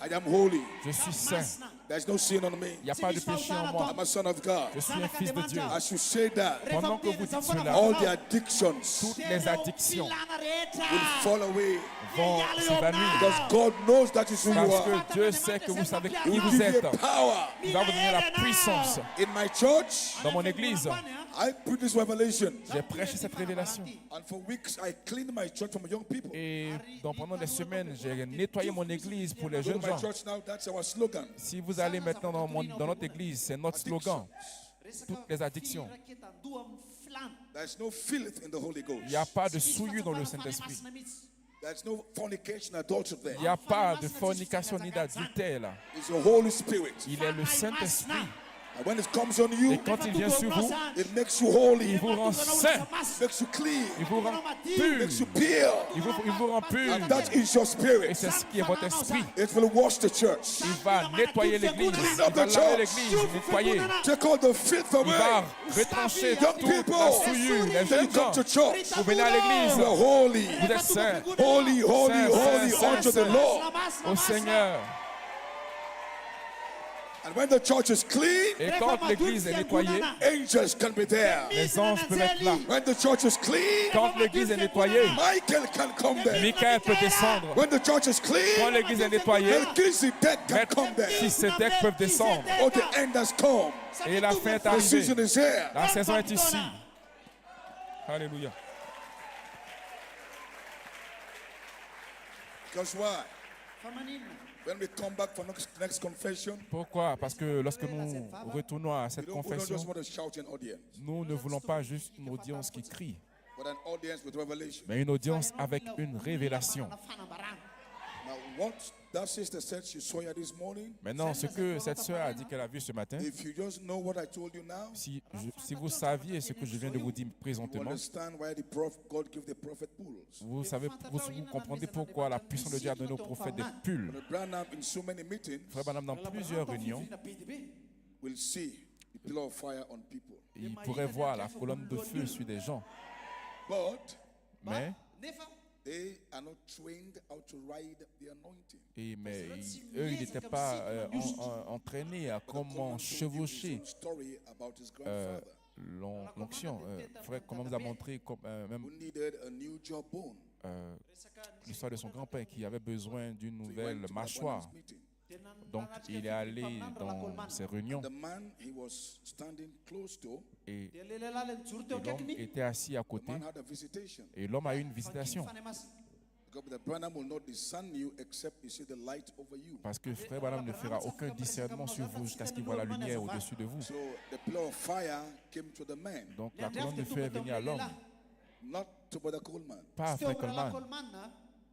I am holy. Je suis saint. There's no sin on me. Il n'y a pas de péché en moi. I'm a son of God. Je suis un fils de Dieu. As you say that, Pendant que vous dites cela, all the addictions toutes les addictions will fall away. vont s'évanouir. Because God knows that is who you Parce are. que Dieu sait que vous savez He qui will vous give êtes. you power. Il va vous donner la puissance. In my church, Dans mon église, I put this revelation. j'ai prêché cette révélation. And for weeks, I cleaned my church from young people. Et pendant des semaines, j'ai nettoyé mon église pour les Go to jeunes my gens. church now, that's our slogan. Si vous allez maintenant dans notre église, c'est notre slogan. Toutes les addictions. There's no filth in the Holy Ghost. Il n'y a pas de souillure dans le Saint-Esprit. There's no fornication, adultery there. Il n'y a pas de fornication ni d'adultère là. It's the Holy Spirit. Il est le Saint-Esprit. And when it comes on you, Et quand il vient sur vous, it makes you holy, il vous rend saint, makes you clean, il vous rend pur, makes you pure. il vous rend pur. And that is your Et spirit. c'est ce qui est votre esprit. It will wash the church. Il va nettoyer l'église, il va laver l'église, nettoyer. Take all the filth Il away. va retrancher Young toute la people, souillure. Les then you jeunes come gens, to church. vous venez à l'église, You are holy, vous êtes saints holy, holy, Saint, holy Saint, unto the Saint. Lord. au Seigneur. And when the church is clean, Et quand l'église est nettoyée, angels can be there. les anges peuvent être là. When the church is clean, Quand l'église est nettoyée, Michael can come there. Michael peut descendre. When the church is Quand clean, l'église est nettoyée, Melchizedek can come there. Melchisedec peuvent descendre. Oh, the end has come. Et la fin est The arrivée. season is here. La saison est ici. Alléluia. Because why? When we come back for next confession, Pourquoi? Parce que lorsque nous retournons à cette we don't confession, just want to shout in audience, nous ne voulons pas juste une audience qui crie, but an audience with revelation. mais une audience avec une révélation. Now, what that sister said she saw here this morning, Maintenant, ce que cette sœur a dit qu'elle a vu ce matin, if you just know what I told you now, si vous saviez ce que je viens de vous dire you présentement, understand why God gave the prophet bulls. vous comprenez pourquoi la puissance de Dieu a donné aux prophètes des pulls. Brother Branham, in so many meetings, Frère Branham, dans plusieurs réunions, will see the pillar of fire on people. il pourrait voir la colonne de feu sur des gens, But mais they are not trained how to ride the anointing. eux, ils n'étaient pas entraînés à comment chevaucher Story about his grandfather l'onction. Frère, comment vous a montré même who needed a new jawbone. l'histoire de son grand-père qui avait besoin d'une So he nouvelle went to mâchoire. Branham's meeting. Donc, il est allé dans ces réunions The man he was standing close to, et l'homme était assis à the côté man had a visitation. et l'homme a eu une visitation. Because the Branham will not discern you except you see the light over you. Parce que Frère Branham ne fera aucun discernement sur vous jusqu'à ce qu'il voit la lumière au-dessus de vous. So the pillar of fire came to the man, Donc, la colonne de feu est venue à l'homme, not to Brother Coleman. pas à Frère Coleman.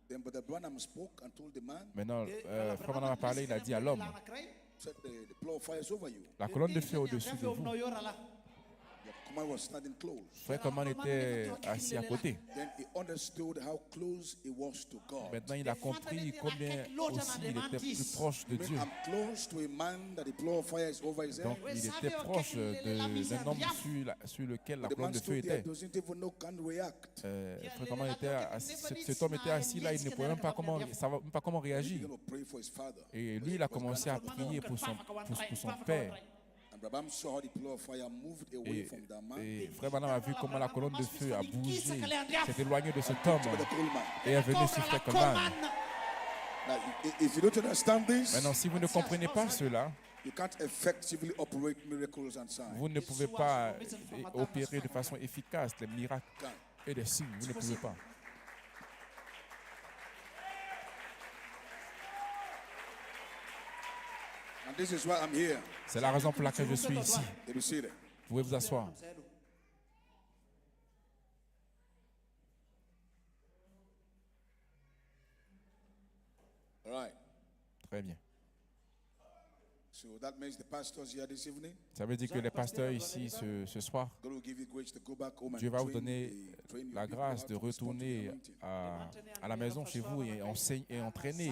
Then Brother Branham spoke and told the man, Maintenant, Frère Branham a parlé, il a dit à l'homme, said the pillar of fire is over you. la colonne de feu est au-dessus de vous. The command was standing close. Frère Coleman était assis à côté. Then he understood how close he was to God. Maintenant, il a compris combien aussi il était plus proche de Dieu. I'm close to a man that the pillar of fire is over his head. Donc, il était proche d'un homme sur lequel la The colonne man de feu stood there, était. doesn't even know, can't react. Frère Coleman était assis, cet homme était assis là, il ne pouvait même pas savoir même pas comment He réagir. began to pray for his father. Et lui, il a commencé à prier pour son père. And Brabham saw how the pillar of fire moved away from that man. Et Frère Branham a vu comment la colonne de feu a bougé, s'est éloignée de cet homme Brother Coleman. et est venue sur Frère Coleman. Now, if you don't understand this, Maintenant, si vous ne comprenez pas cela, you can't effectively operate miracles and signs. vous ne pouvez pas opérer de façon efficace des miracles et des signes. Vous ne pouvez pas. And this is why I'm here. C'est la raison pour laquelle je suis ici. They be seated. Vous pouvez vous asseoir. All right. Très bien. So that means the pastors here this evening, Ça veut dire que les pasteurs ici ce soir, God will give you grace to go back home and Dieu va vous train donner train your la people grâce how de to respond to the retourner anointing. à la maison chez vous et entraîner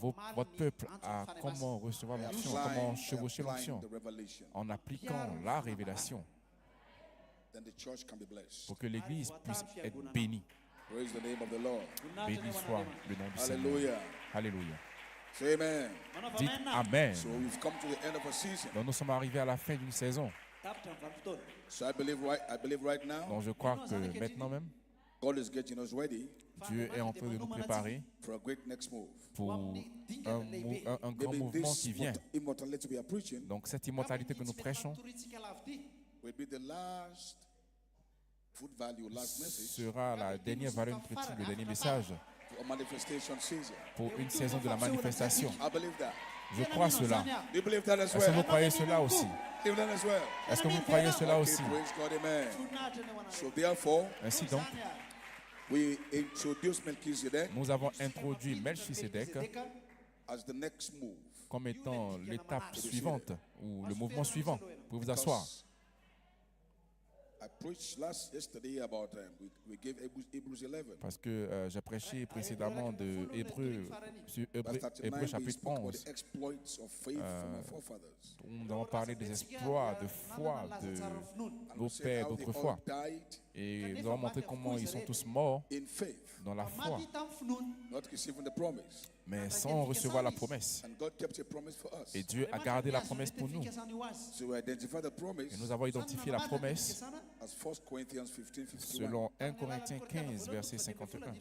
votre peuple à comment recevoir l'onction, comment chevaucher l'onction, The revelation. en appliquant la révélation Then the church can be blessed. pour que l'Église puisse être bénie. Praise the name of the Lord. Béni soit le nom du Seigneur. Hallelujah. Alléluia. Say amen. Dites Amen. So we've come to the end of a season. Donc nous sommes arrivés à la fin d'une saison. So I believe right now, Donc je crois que maintenant même, God is getting us ready Dieu est en train de nous préparer for a great next move. pour un grand Maybe mouvement this qui vient. immortality we are preaching Donc cette immortalité que nous prêchons will be the last food value, last message sera la dernière valeur nutritive, le dernier message for a manifestation season. pour une saison de la manifestation. I believe that. Je crois cela. Do you believe that as Est-ce que vous well? croyez cela aussi? Believe that as well. Est-ce que vous croyez cela Okay, aussi? praise God, amen. So therefore, Ainsi donc, we introduce Melchizedek nous avons introduit Melchisedec as the next move. comme étant l'étape suivante ou le mouvement suivant. Vous pouvez vous asseoir. I preached yesterday about we gave Hebrews 11. Parce que j'ai prêché précédemment de Hébreux chapitre 11. The exploits of faith from our forefathers. Nous avons parlé des exploits de foi de nos pères d'autrefois. Et nous avons montré comment ils sont tous morts In faith, dans la foi, not receiving the promise. mais sans recevoir la promesse. And God kept a promise for us. Et Dieu a gardé la promesse pour nous. So we identify the promise Et nous avons identifié la promesse as 1 Corinthians 15:51. selon 1 Corinthiens 15, verset 51.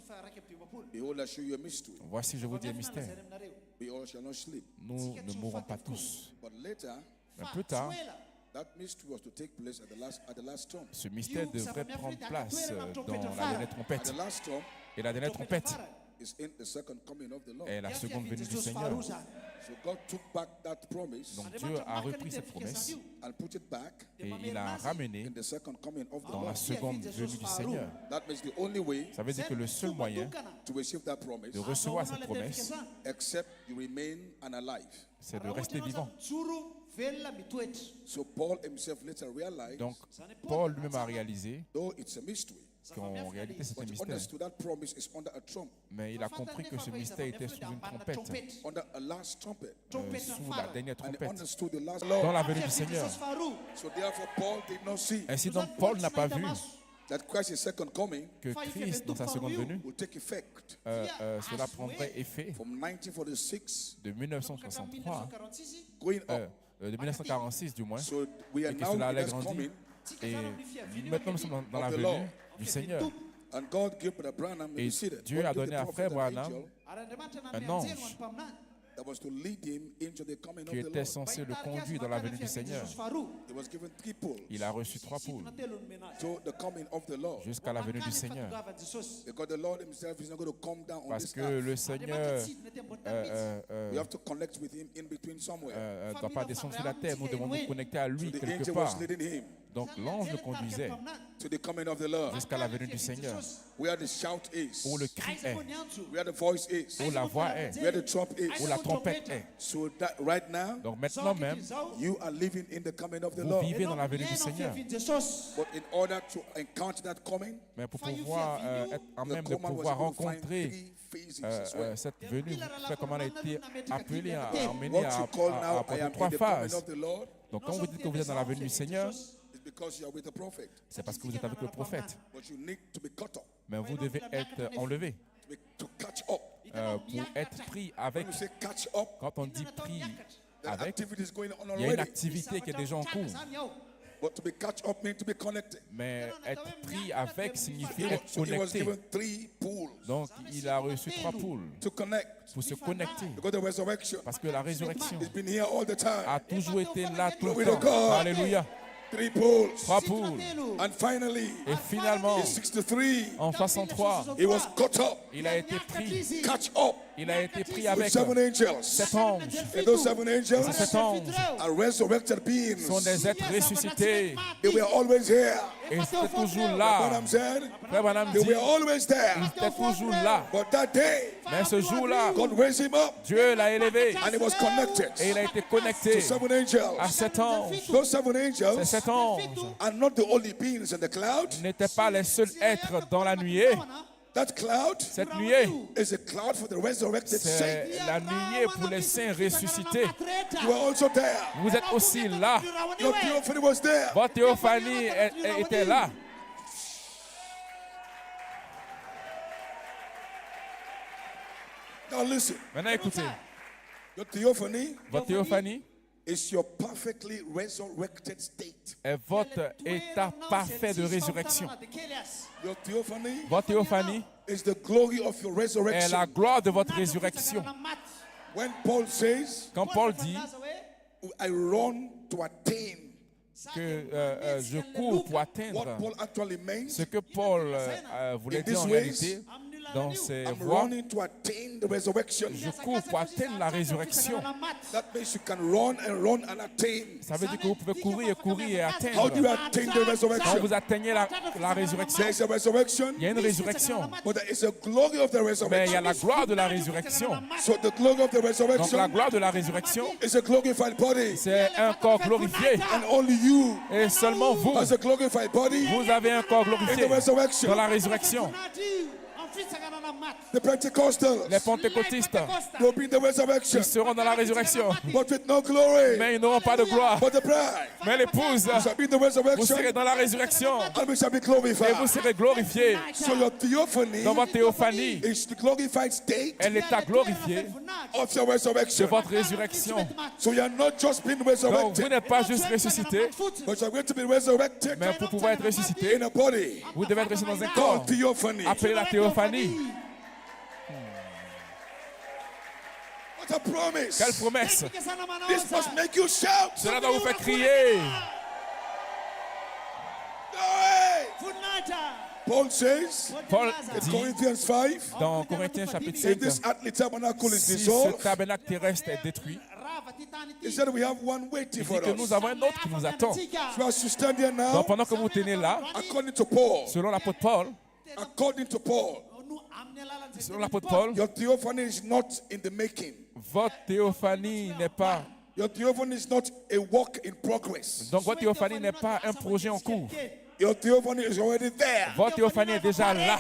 Behold, I show you a mystery. Voici, je vous dis un mystère. We all shall not sleep. Nous ne mourrons pas tous. But later, Mais plus tard, that mystery was to take place at the last trump. ce mystère devrait prendre place dans la dernière At trompette. the last trump Et la dernière trompette is in the second coming of the Lord. est la seconde venue du Seigneur. So God took back that promise Donc Dieu a repris cette promesse and put it back et il l'a ramenée in the second coming of the dans la Lord. seconde venue du Seigneur. That means the only way Ça veut dire que le seul moyen to receive that promise, de recevoir cette promesse, except you remain unalive. c'est de rester vivant. So Paul himself later realized, Donc Paul lui-même a réalisé though it's a mystery, qu'en réalité c'est un but he mystère. understood that promise is under a trump, Mais il a compris que ce mystère était sous une trompette, under a last trumpet, sous la dernière and he trompette, understood the last dans Lord. la venue du Seigneur. So therefore Paul did not see Ainsi donc Paul n'a pas vu that Christ's second coming que Christ, dans sa seconde venue, will take effect cela prendrait effet from 1946 de 1963, going up. de 1946 du moins, So we are et que now cela in allait this grandir. coming, Et maintenant nous sommes dans la of the venue Lord. du Seigneur. and God gave Brother Branham, Et you see that, Dieu God a gave donné the à prophet Frère an Branham angel un ange that was to lead him into the coming qui of the était Lord. censé le conduire dans la venue du Seigneur. He was given 3 poles Il a reçu 3 poules to the coming of the Lord. jusqu'à la venue du Seigneur. Because the Lord himself is not going to come down on Parce this que earth. le Seigneur We have to connect with him in between somewhere. ne doit pas descendre sur la terre. Nous devons nous connecter à lui The quelque angel part. was leading him Donc l'ange le conduisait to the coming of the Lord. jusqu'à la venue du Seigneur. Where the shout is, Où le cri est, where the voice is, où la voix est, where the trump où is. la trompette est. So that right now, Donc maintenant même, you are living in the coming of the vous Lord. vivez dans la venue du Seigneur. But in order to encounter that coming, Mais pour pouvoir être en the même de command was pouvoir going to find rencontrer 3 phases as well. cette venue, frère, comment elle a été appelée, emmenée What you call now, I à am 3 in the coming phases. of the Lord, Donc quand vous dites que vous êtes dans la venue du Seigneur, is because you are with the prophet. c'est parce que vous êtes avec le prophète. But you need to be caught up, Mais vous devez être enlevé to catch up. pour être pris avec. When you say catch up, Quand on dit pris the avec, activity is going on il y a une already. activité qui est déjà en cours. But to be catch up means to be connected. Mais être pris avec signifie être So he was connecté. given 3 pools Donc il a reçu 3 poules to connect. pour se connecter. Because the resurrection Parce que la résurrection has been here all the time. a toujours été là tout Glory le to temps. God. Alléluia. 3 pools. 3 poules. And finally, Et finalement, in 63, en 63, he was caught up, il a été pris. catch up Il a été pris with avec 7 angels. 7 anges. And those 7 Et ces angels 7 anges are resurrected beings. sont des êtres ressuscités. They were always here. Et c'était toujours What là. I'm saying, Frère Branham they dit, were always there. il était toujours là. But that day, Mais ce jour-là, God raised him up Dieu l'a élevé. and he was connected Et il a été connecté to 7 à angels. 7 anges. Those 7 Ces angels 7 anges are not the only beings in the cloud. n'étaient pas les seuls êtres dans la nuée. That cloud Cette nuée, is a cloud for the resurrected c'est saints. la nuée pour les saints ressuscités. You were also there. Vous êtes aussi là. Your theophany was there. Votre théophanie était là. Now listen. Maintenant, écoutez. Your theophany Votre théophanie is your perfectly resurrected state. est votre état parfait de résurrection. Your theophany Votre théophanie is the glory of your est resurrection. la gloire de votre résurrection. When Paul says, Quand Paul dit I run to attain, que je cours pour what atteindre Paul actually means, ce que Paul voulait dire en réalité dans ses I'm voies, running to attain the resurrection. je cours pour atteindre la résurrection. That means you can run and attain. Ça veut dire que vous pouvez courir et courir et How do you atteindre. attain the Quand resurrection? vous atteignez la résurrection, There is a resurrection, il y a une résurrection, but there is a glory of the mais il y a resurrection. la gloire de la résurrection. So the glory of the Donc la resurrection gloire de la résurrection, is a glorified body. c'est un corps glorifié. And only you Et seulement vous, as a glorified body vous avez un corps in glorifié the resurrection. dans la résurrection. The Pentecostals Les pentecôtistes, will be in the resurrection, ils seront dans la résurrection, but with no glory. mais ils n'auront pas de gloire. But the bride Mais l'épouse, shall be in the vous resurrection, serez dans la résurrection and we shall be et glorified. vous serez glorifiés. So your theophany Dans votre théophanie, is the glorified state est l'état glorifié of your de resurrection. votre résurrection. So you are not just being Donc vous resurrected, n'êtes pas juste ressuscité, but you are going to be resurrected mais pour pouvoir être ressuscité, in a body vous devez être ressuscité dans un corps called theophany. appelé la théophanie. What a promise! Quelle promesse! This must make you shout. Cela doit vous faire crier. Glory! Paul says Paul in dit Corinthians 5, dans Corinthiens chapitre if 5, this earthly tabernacle is si ce dissolved, tabernacle terrestre est détruit, he said we have one waiting il for dit que us. nous avons un autre qui nous attend. So as you stand here now, Donc pendant que vous tenez là, according to Paul, selon l'apôtre Paul, your theophany is not in the making. votre théophanie n'est pas, Your theophany is not a work in progress. donc votre théophanie n'est pas un projet en cours. Your theophany is already there, Votre théophanie est déjà là.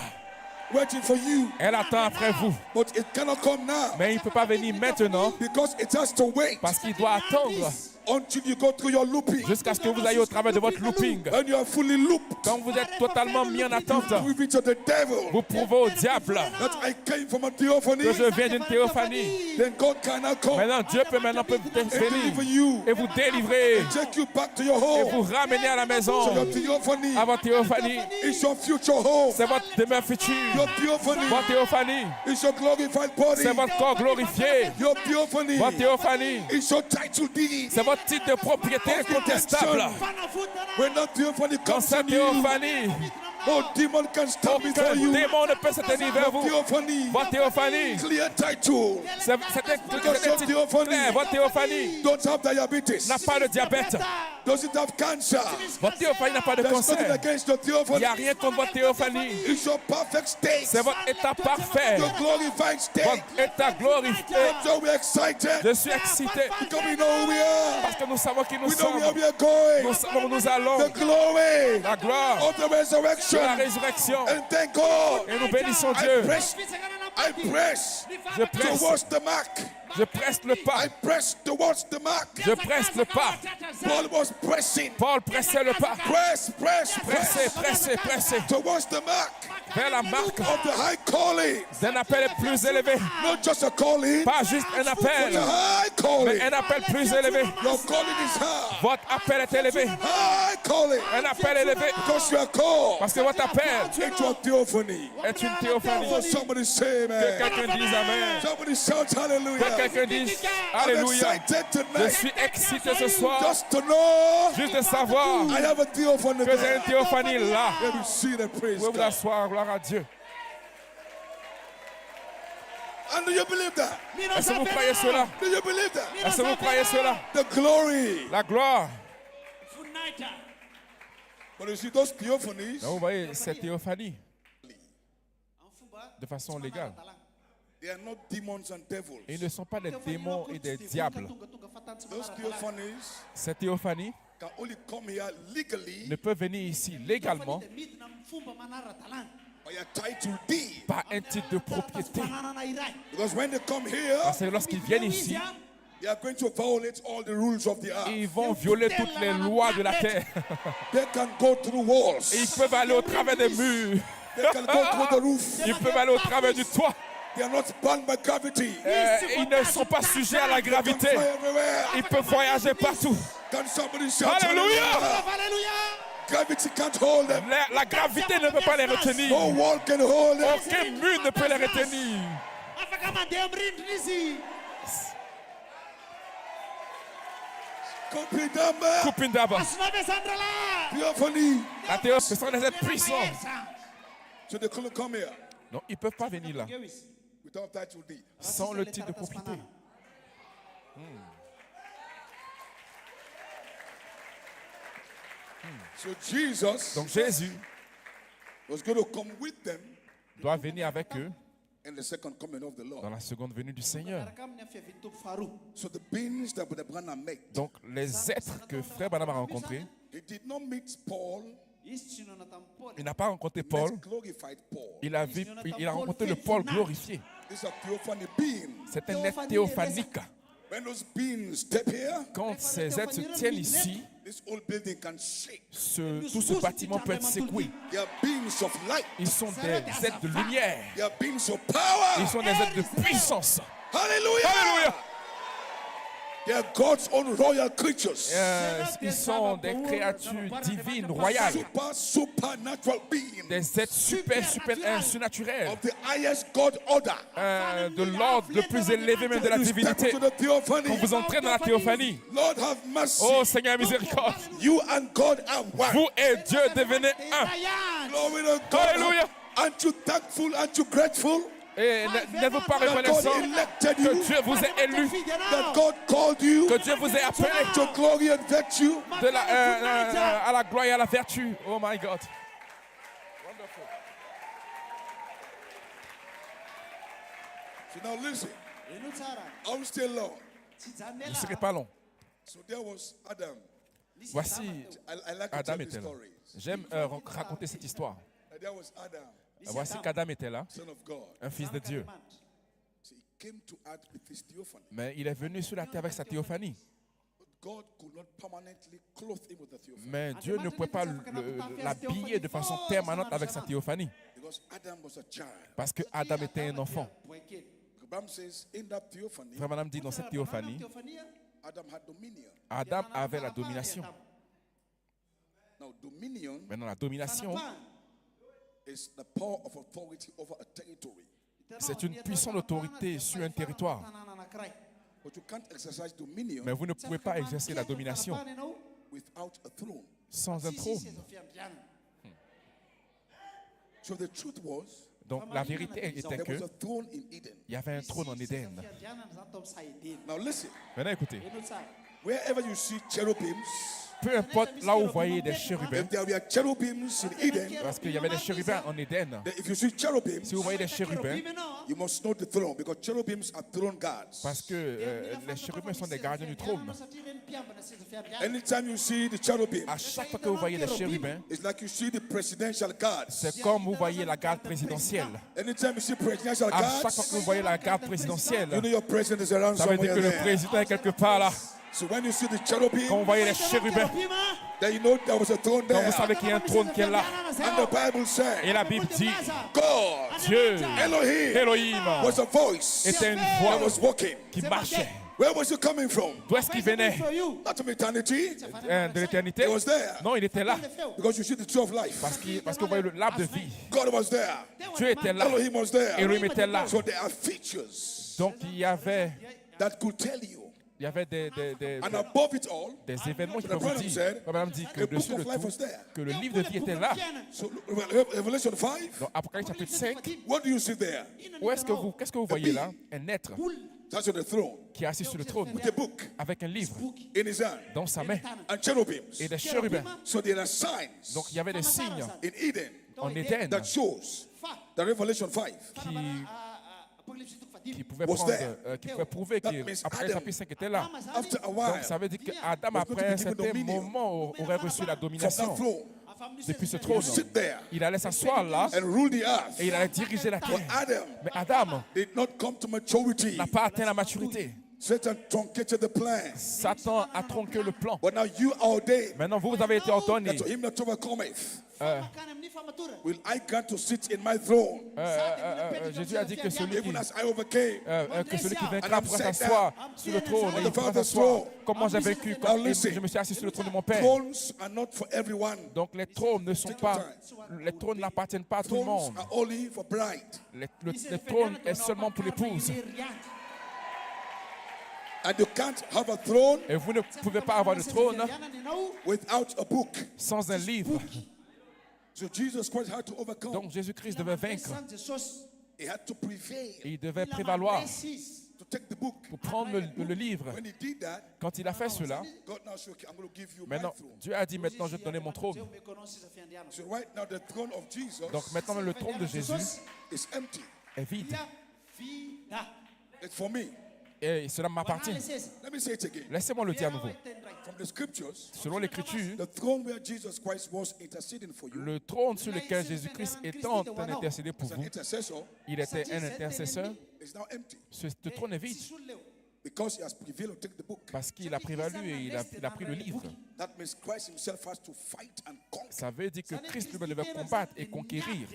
waiting for you. Elle attend après vous. But it cannot come now Mais il ne peut pas venir maintenant because it has to wait parce qu'il doit attendre until you go through your looping. jusqu'à ce que vous ayez au travers de votre looping. When you are fully looped, Quand vous êtes totalement mis en attente, prove it to the devil vous prouvez au diable that I came from a theophany. que je viens d'une théophanie. Then God cannot come Maintenant, Dieu peut maintenant and deliver venir you, et vous délivrer take you back to your et home. vous ramener à la So maison. your theophany À votre théophanie, is your future home. c'est votre demeure future. Your theophany Votre théophanie, is your glorified body. c'est votre corps glorifié. Your theophany Votre théophanie, is your title deed. c'est votre titre de propriété incontestable. When that theophany Dans comes cette on you, théophanie, no demon can stand before aucun you. démon ne peut se tenir vers vous. Theophany, Votre théophanie, clear title. c'est un titre clair. Votre théophanie Don't have diabetes. n'a pas de diabète. Doesn't have cancer. Votre théophanie n'a pas de There's nothing cancer. against your Il n'y theophany. a rien contre votre théophanie. It's your perfect state. C'est votre état parfait. Your glorified state. Votre état glorifié. So we're excited Je suis excité because we know who we are. parce que nous savons qui nous We know sommes. where we are going. Nous savons où nous allons. The glory La gloire of the de la resurrection. résurrection. And thank God. Et nous bénissons I Dieu. press Je presse. towards the mark. Je presse le pas. I press towards the mark. Je presse le pas. Paul was pressing. Paul pressait le pas. Press, press, Pressez, press pressez, pressez. towards the mark Vers la marque of the high calling. d'un appel plus élevé. Not just a calling, Pas juste un but appel, a high mais calling. un appel plus élevé. Your calling is high. Votre appel est élevé. High calling. Un appel élevé. Because you are called Parce que votre appel into a theophany. est une théophanie. Oh, somebody say Que amen. quelqu'un dise Amen. Somebody shout Que hallelujah. quelqu'un dise I'm Alléluia. excited Je tonight suis excité ce soir just to know juste de savoir I have a theophany que j'ai there. une théophanie là. Let me see the praise Vous pouvez vous God. asseoir, gloire à Dieu. And do you believe that? Est-ce que vous croyez cela? Do you believe that? Est-ce que vous croyez cela? The glory. La gloire. But you see those theophanies, Donc, vous voyez, cette théophanie, de façon légale, they are not demons and devils. ils ne sont pas des démons et des diables. Those theophanies Cette théophanie can only come here legally ne peut venir ici légalement by a title deed. par un titre de propriété. Because when they come here, Parce que lorsqu'ils viennent ici, they are going to violate all the rules of the earth. ils vont violer toutes les lois de la terre. They can go through walls. Et ils peuvent aller au travers des murs. They can go through the roof. Ils peuvent aller au travers du toit. They are not bound by gravity. Ils ne sont pas sujets à la They gravité. can fly everywhere. Ils peuvent voyager partout. Can somebody shout Alléluia. hallelujah? Gravity can't hold them. La gravité ne peut pas les retenir. No wall can hold them. Aucun mur ne peut les retenir. Kopidamba. Kupindaba. Theophany. La théorie, ce sont des êtres puissants. So they couldn't come here Non, ils ne peuvent pas venir là without title deed. sans le titre de propriété. So Jesus Donc Jésus was going to come with them doit venir avec eux in the second coming of the dans Lord. la seconde venue du Seigneur. So the beings that Brother Branham met, Donc les êtres que Frère Branham a rencontrés, he did not meet Paul, il n'a pas rencontré Paul, met glorified Paul. il a rencontré le Paul glorifié. These are theophany beings. C'est un être théophanique. When those beings step here, Quand ces êtres se tiennent ici, this whole building can shake. tout ce bâtiment peut être secoué. They are beings of light. Ils sont des êtres de lumière. They are beings of power. Ils sont des êtres de puissance. Hallelujah. Alléluia. They are God's own royal creatures. Ils sont des créatures divines, royales. Supernatural beings Des êtres super surnaturels. of the highest God order. De l'ordre le plus élevé même de la You step divinité. into the theophany. Quand vous entrez dans la théophanie, Lord have mercy. oh Seigneur miséricorde, You and God are one. vous et Dieu devenez un. Glory to God. Alléluia. Aren't you thankful? Aren't you grateful Et n'êtes-vous pas that reconnaissant God elected que you? Dieu vous ait élu, That God called you que Dieu vous ait appelé to glory and virtue? à la gloire et à la vertu. Oh my God. Wonderful. So now listen. I'm still long. Je ne serai pas long. So there was Adam. Voici, I like to Adam tell the était là. stories. J'aime raconter cette histoire. There was Adam, Voici qu'Adam était là, son of God. un fils de Dieu. So he came to earth with his theophany. Mais il est venu sur la terre avec sa théophanie. But God could not permanently clothe him with the theophany. Mais Dieu ne pouvait pas l'habiller de façon permanente avec sa théophanie. Because Adam was a child. Parce que Adam était un enfant. The Bible says in that theophany, Frère Madame dit dans cette théophanie, Adam had dominion. Adam avait la domination. Now dominion Maintenant, la domination, is the power of authority over a territory. c'est une puissante autorité sur un territoire. But you can't exercise dominion Mais vous ne pouvez pas exercer la domination without a throne. sans un trône. So the truth was, Donc la vérité était there was que a throne in Eden. il y avait un trône en Éden. Now listen, Maintenant écoutez, wherever you see cherubims, peu importe là où vous voyez des chérubins, if there were cherubims in Eden, parce qu'il y avait des chérubins en Éden, then if you see cherubims, si vous voyez des chérubins, you must know the throne because cherubims are throne guards. parce que les chérubins sont des gardiens du trône. Anytime you see the cherubim, À chaque fois que vous voyez des chérubins, it's like you see the presidential guards. c'est comme vous voyez la garde présidentielle. Anytime you see presidential À chaque fois guards, que vous voyez la garde you présidentielle, know your president is around ça veut dire somewhere que le there. président est quelque part là. So when you see the Quand vous cherubim, voyez les chérubins, then you know there was a throne quand there. vous savez qu'il y a un trône qui est là. And the Bible said, Et la Bible dit, God, Dieu, Elohim, Elohim, was a voice était une that voix was walking. qui marchait. Where was he coming from? D'où est-ce qu'il venait? Not from eternity. De l'éternité? He was there. Non, il était là. Because you see the tree of life. Parce que vous voyez l'arbre de vie. God was there. Dieu était là. Elohim was there. Elohim était là. So there are features Donc il y avait that could tell you. And above it all, des événements qui Brother peuvent vous Branham dire, said, Madame dit que the book dessus of le life was tout, there. que le livre de vie était là. So Revelation 5, Dans Apocalypse chapitre 5, what do you see there? qu'est-ce que vous voyez là? Un être That's on the throne. qui est assis sur le trône With a book avec un livre in his hand. dans sa main And cherubims. et des chérubins. So there are signs Donc il y avait des signes in Eden en Éden that shows that Revelation 5 qui pouvaient was prendre, there. qui pouvaient prouver That que means Apocalypse Adam, chapitre 5 était là. after a Donc while, ça veut dire qu'Adam was après going un to be given certain dominion moment aurait reçu la from that domination throne, depuis ce trône. sit there Il allait s'asseoir là and rule the earth. et il allait diriger la But terre. Adam Mais Adam did not come to maturity. n'a pas atteint la maturité. Satan truncated the plan. Satan a tronqué le plan. But now you are ordained Maintenant, vous avez été ordonnés that to him that overcometh, will I grant to sit in my throne, Jésus a dit que celui even as I overcame. qui vaincra pourra s'asseoir sur le trône. Et il pourra s'asseoir. Comment j'ai vaincu quand je me suis assis sur le trône de mon Père. Thrones are not for everyone. Donc les trônes ne sont pas, les trônes n'appartiennent pas à tout le Thrones monde. are only for bride. Le trône est seulement pour l'épouse. And you can't have a throne Et vous ne pouvez pas avoir de trône without a book. sans un livre. So Jesus Christ had to overcome. Donc Jésus-Christ devait vaincre. He had to prevail Et il devait prévaloir to take the book. pour prendre le livre. When he did that, Quand il a fait cela, God now said, okay, I'm going to give you my maintenant, throne. Dieu a dit, maintenant je vais te donner mon trône. So right now the throne of Jesus Donc maintenant le trône de Jésus is empty. est vide. It's for me. Et cela m'appartient. Let me say it again. Laissez-moi le dire à nouveau. From the scriptures, Selon l'Écriture, the throne where Jesus Christ was interceding for you le trône sur lequel Jésus-Christ étant en intercédé pour as an vous, intercessor il était un intercesseur. is now empty Ce trône est vide because he has prevailed to take the book. parce qu'il a prévalu et il a pris le livre. That means Christ himself has to fight and conquer. Ça veut dire que Christ lui devait combattre et conquérir.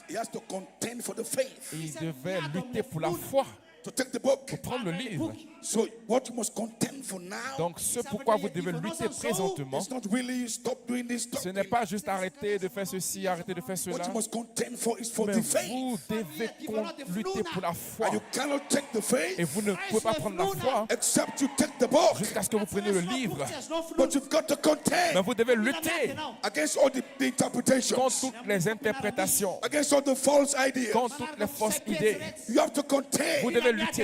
He has to contend for the faith Et il devait lutter pour la foi, to take the book. pour prendre le livre. So what you must contend for now Donc ce pourquoi vous devez lutter présentement, is not really stop doing this, stop ce n'est doing pas juste arrêter de faire ceci, arrêter de faire that. What cela, you must contend for is for mais the faith. vous devez lutter pour la foi. And you cannot take the faith Et vous ne pouvez pas prendre la foi except you take the book. jusqu'à ce que vous preniez le livre. But you've got to Mais contend vous devez lutter against all the interpretations, contre toutes les interprétations, against all the false ideas. contre toutes les fausses idées. You have to Vous contend devez lutter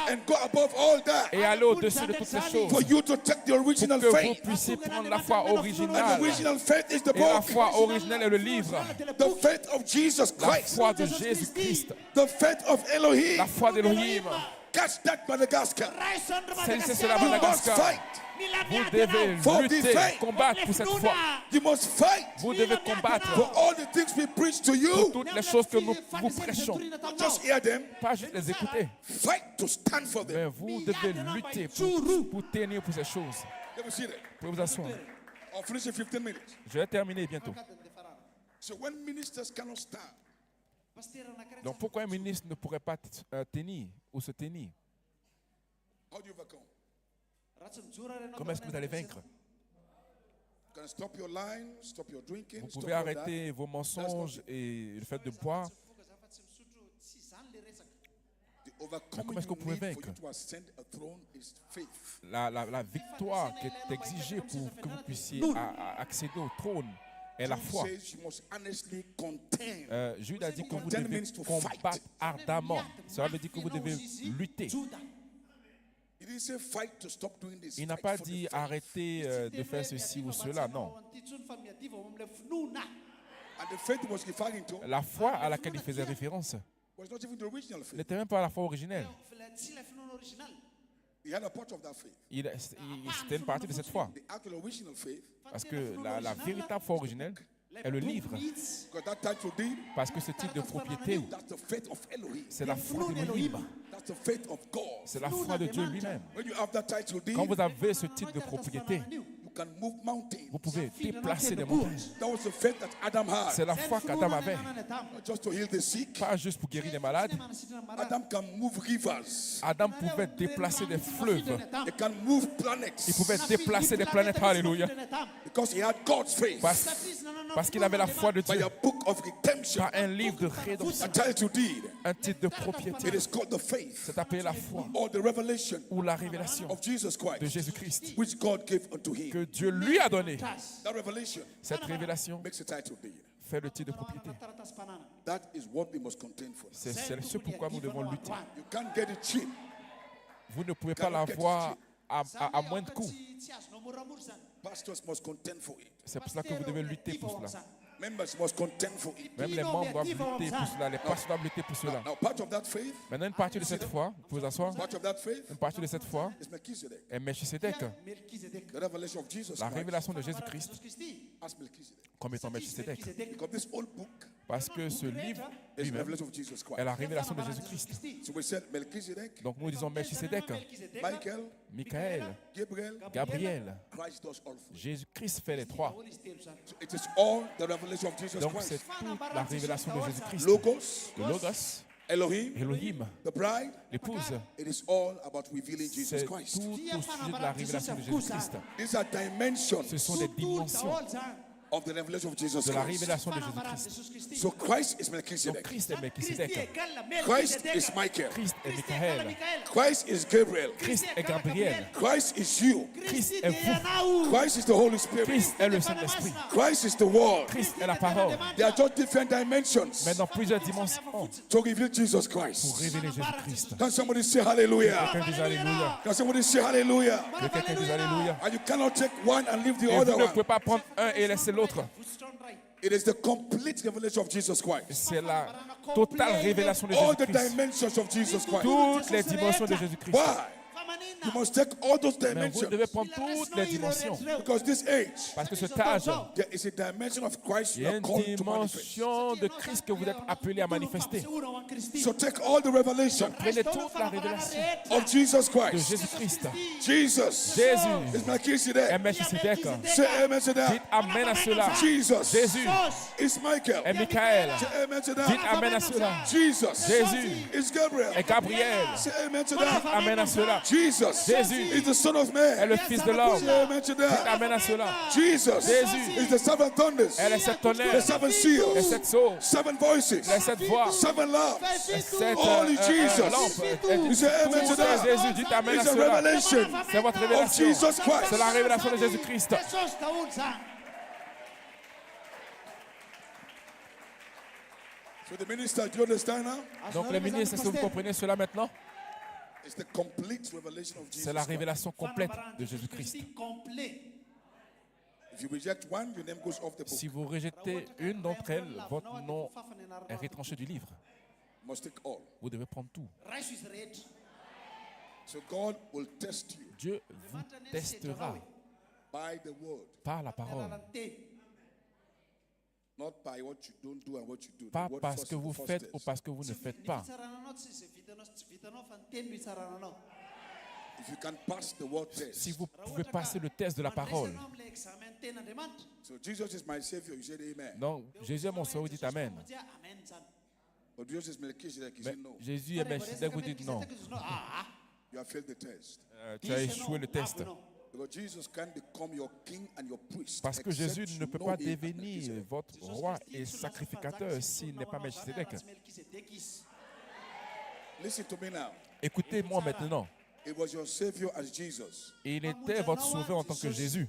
and go above all that et aller au-dessus de toutes ces choses for you to take the pour original que vous faith. puissiez prendre la foi And the originale. original faith is the Et la book. foi originelle est le livre. The faith of Jesus La Christ. foi de Jésus-Christ. The faith of Elohim. La foi d'Élohim. Catch that, Madagascar. Saisissez cela, You must Madagascar. fight. Vous devez lutter, combattre pour cette foi. You must fight Vous devez combattre for all the things we preach to pour you. toutes les choses que nous vous prêchons. Just hear them. Pas juste les écouter, Fight to stand for them. mais vous devez lutter pour tenir pour ces choses. Let me see that. Vous pouvez vous asseoir. I'll finish in 15 minutes. Je vais terminer bientôt. So when ministers cannot stand, Donc pourquoi un ministre ne pourrait pas tenir ou se tenir? how do you overcome? Comment est-ce que vous allez vaincre? You can stop your lying, stop your drinking, Vous stop pouvez your arrêter vos mensonges et le fait de boire. The overcoming comment est-ce que vous you pouvez need for vaincre? you to ascend a throne is faith. La victoire qui est exigée pour que vous puissiez accéder au trône est la foi. Jude says you must honestly contend. Jude a dit que vous Contend devez means to combattre fight. ardemment. Cela veut dire que vous devez lutter. He didn't say fight to stop doing this. Il n'a Fight pas for the dit faith. arrêter de faire ceci ou cela, non. And the faith he was referring to La foi à laquelle il faisait référence was not even the original faith. n'était même pas la foi originelle. He had a part of that faith. C'était une partie de cette foi. The actual original faith, Parce que la véritable foi originelle est le livre. because that title deed, Parce que ce type de propriété, that's the faith of Elohim. c'est la foi d'Élohim. That's the faith of God. C'est la foi de Dieu lui-même. When you have that title deed, Quand vous avez ce type de propriété, you can move mountains. vous pouvez déplacer des montagnes. That was the faith that Adam had. C'est la foi qu'Adam avait. Not just to heal the sick. Pas juste pour guérir les malades. Adam can move rivers. Adam pouvait déplacer des fleuves. He can move planets. Il pouvait déplacer des planètes. Alléluia. Because he had God's faith. Parce qu'il avait la foi de By Dieu. a book of redemption. Par un livre de rédemption. A title deed. Un titre de propriété. It is called the faith. C'est appelé la foi Or the revelation ou la révélation of Jesus de Christ. Jésus-Christ Which God gave unto him. que Dieu lui a donné. That revelation Cette révélation makes a title deed. fait le titre de propriété. That is what we must contend for. C'est ce pourquoi nous devons lutter. You can't get it cheap. Vous ne pouvez pas l'avoir à moins de coûts. Pastors must contend for it. C'est pour cela que vous devez lutter pour cela. Members must contend for it. Même les membres doivent lutter pour cela. Les pasteurs doivent lutter pour cela. Now, part of that faith, Maintenant, une partie de cette foi, vous pouvez vous asseoir, part of that faith une partie de cette foi is Melchizedek. est Melchisedec, The revelation of Jesus la Christ révélation de Jésus-Christ as Melchizedek. comme étant Melchisedec. Because this old book Parce que ce livre It's the lui-même revelation of Jesus Christ. est la révélation de Jésus-Christ. So we said Melchizedek, Donc nous disons Melchisédek, Michael, Michael, Gabriel, Gabriel. Christ does all four. Jésus-Christ fait les trois. So it is all the revelation of Jesus Donc c'est Christ. toute la révélation de Jésus-Christ. Logos, Le Logos, Elohim, Elohim, the bride. l'épouse, It is all about revealing Jesus c'est Christ. tout au sujet de la révélation de Jésus-Christ. These are dimensions Ce sont des dimensions of the revelation of Jesus de la Christ. révélation de Jésus-Christ. So Christ is Donc Melchizedek. Christ est Melchisédek, Christ is Michael. Christ est Michael, Christ is Gabriel. Christ est Gabriel, Christ is you. Christ est vous, Christ is the Holy Spirit. Christ est le Saint-Esprit, Christ is the Word. Christ est la parole. There are just different dimensions Mais dans plusieurs dimensions to reveal Jesus pour Christ. révéler Jésus-Christ. Can somebody say hallelujah? Quelqu'un dise Alléluia. Can somebody say hallelujah? Que quelqu'un dise Alléluia. And you cannot take one and leave the Et vous other ne one. pouvez pas prendre un et laisser l'autre. It is the complete revelation of Jesus Christ. C'est la totale révélation de All the Jésus-Christ. dimensions of Jesus Christ. Toutes les dimensions de Jésus-Christ. Why? You must take all those Mais vous dimensions. devez prendre toutes les dimensions. Because this age, Parce que cet âge, there is a dimension of Christ il y you a are une called to manifest. dimension de Christ que vous êtes appelé à manifester. So take all the revelation Prenez toute la révélation of Jesus de Christ. Jésus-Christ. Jesus Jésus is est Melchizedek. Melchisédek. Say amen to Dites that. Amen à cela. Jesus Jésus is Michael. est Michael. Say amen to Dites that. Amen à cela. Jesus Jésus is Gabriel. est Gabriel. Say amen to Dites that. Amen à cela. Jesus Jésus is the Son of est Man. le Fils de l'homme. Say amen to Dites that. Amen à cela. Jesus Jésus is the seven thunders, est les sept the tonnerres, seven les seals, sept sceaux, seven voices, les sept voix, seven lamps. les sept Holy Jesus. lampes. You say amen to Tout that. est Jésus. Dites Amen à It's a cela. revelation C'est votre of révélation. Jesus Christ. C'est la révélation de Jésus-Christ. So the minister, do you understand now? Donc les ministres, est-ce que vous comprenez cela maintenant? It's the complete revelation of Jesus C'est la Christ. révélation complète de Jésus-Christ. If you reject one, your name goes off the book. Si vous rejetez une d'entre elles, votre nom est retranché du livre. You must take all. Vous devez prendre tout. So God will test you Dieu vous testera by the word, par la parole. not by what you don't do and what you do. The Pas word parce first que is the vous first faites test. ou parce que vous ne faites pas. If you can pass the word test. Si vous pouvez passer le test de la parole. So Jesus is my savior. You said amen. Donc, Jésus est mon sauveur, vous dites Amen. But Jesus is Melchizedek. You Mais said no. Jésus est Melchisédek, vous dites non. You have failed the test. Tu as échoué le test. Because Jesus can become your king and your priest. Parce que except Jésus you ne peut know pas him as devenir Melchizedek. votre roi et sacrificateur s'il n'est pas Melchisédek. Listen to me now. Écoutez-moi maintenant. It was your savior as Jesus. Il était votre sauveur en tant que Jésus.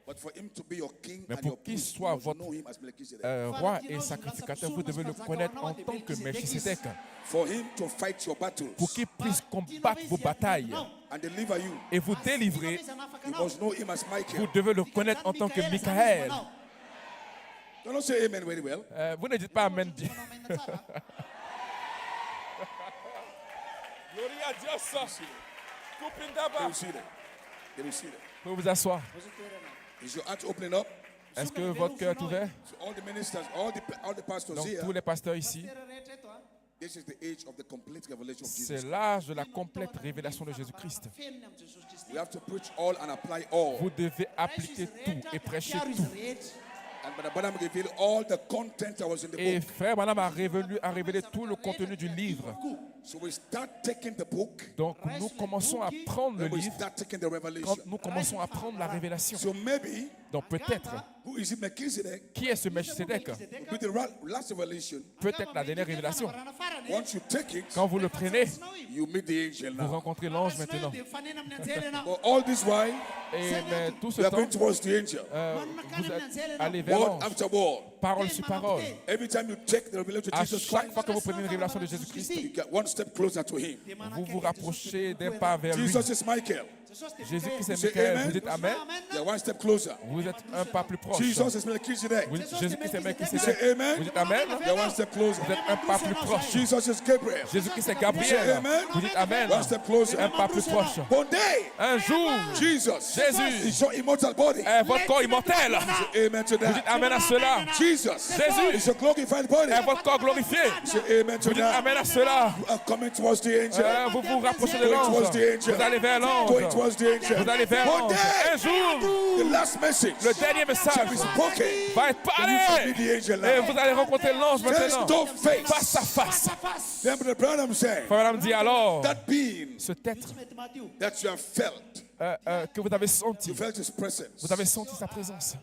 But for him to be your king Mais and pour your qu'il priest, soit you must votre know him as Melchizedek. Roi et sacrificateur, vous devez le connaître en tant que Melchisédek. For him to fight your battles Pour qu'il puisse combattre vos batailles and deliver you, et vous délivrer, you must know him as vous Michael. devez le connaître en tant que Michael. Don't say amen very well. Vous ne dites pas Amen. Gloria a Dios. Can you see that? Can you see that? Vous pouvez vous asseoir. Is your heart opening up? Est-ce que votre cœur est ouvert? So all the ministers, all the pastors Donc here, tous les pasteurs ici, this is the age of the complete revelation of c'est Jesus. l'âge de la complète révélation de Jésus-Christ. We have to preach all and apply all. Vous devez appliquer tout et prêcher tout. And Brother Branham revealed all the content that was in the Et book. Frère Branham a révélé tout le contenu du livre. So we start taking the book, Donc nous commençons à prendre le then we livre start taking the quand revelation. nous commençons à prendre la révélation. So maybe, Donc peut-être, who is it, Melchizedek? qui est ce Melchisédek? Will be the last revelation. Peut-être la dernière révélation. Once you take it, Quand vous le prenez, you meet the angel vous now. rencontrez l'ange maintenant. But all this while, Mais tout ce we are temps, going towards the angel. vous êtes allé vers Word l'ange. after word. Parole sur parole. Every time you take the revelation of À Jesus chaque Christ, fois que vous prenez une révélation de Jésus-Christ, you get one step closer to him. vous vous rapprochez d'un pas vers lui. Jesus is Michael. Jésus-Christ You est say Michael. amen. Vous dites Amen. You're one step closer. Vous êtes un pas plus proche. Jesus is Melchizedek. Jésus-Christ est You Melchisedec. say amen. Vous dites Amen. You're one step closer. Vous êtes un pas plus proche. Jesus is Gabriel. Jésus-Christ est Say Gabriel. amen. Vous dites Amen. One step closer. Un pas plus proche. One day, Un jour, Jesus Jésus is your immortal body. est votre corps immortel. Say amen to Vous dites that. Amen à cela. Jesus Jésus is your glorified body. est votre corps glorifié. Say amen to Vous dites that. Amen à cela. You are coming towards the angel. Vous vous rapprochez de Going l'ange. towards the angel. Vous allez vers l'ange. Going towards the angel. Vous allez vers One l'ange. Un day, jour, the last message le dernier message shall be spoken. va être And you shall parlé. be the angel Et now. vous allez rencontrer l'ange maintenant. Face to face. Face à face. Then Brother Branham said, Frère dit alors, that being cet être that you have felt, que vous avez senti, you felt his presence. vous avez senti sa présence.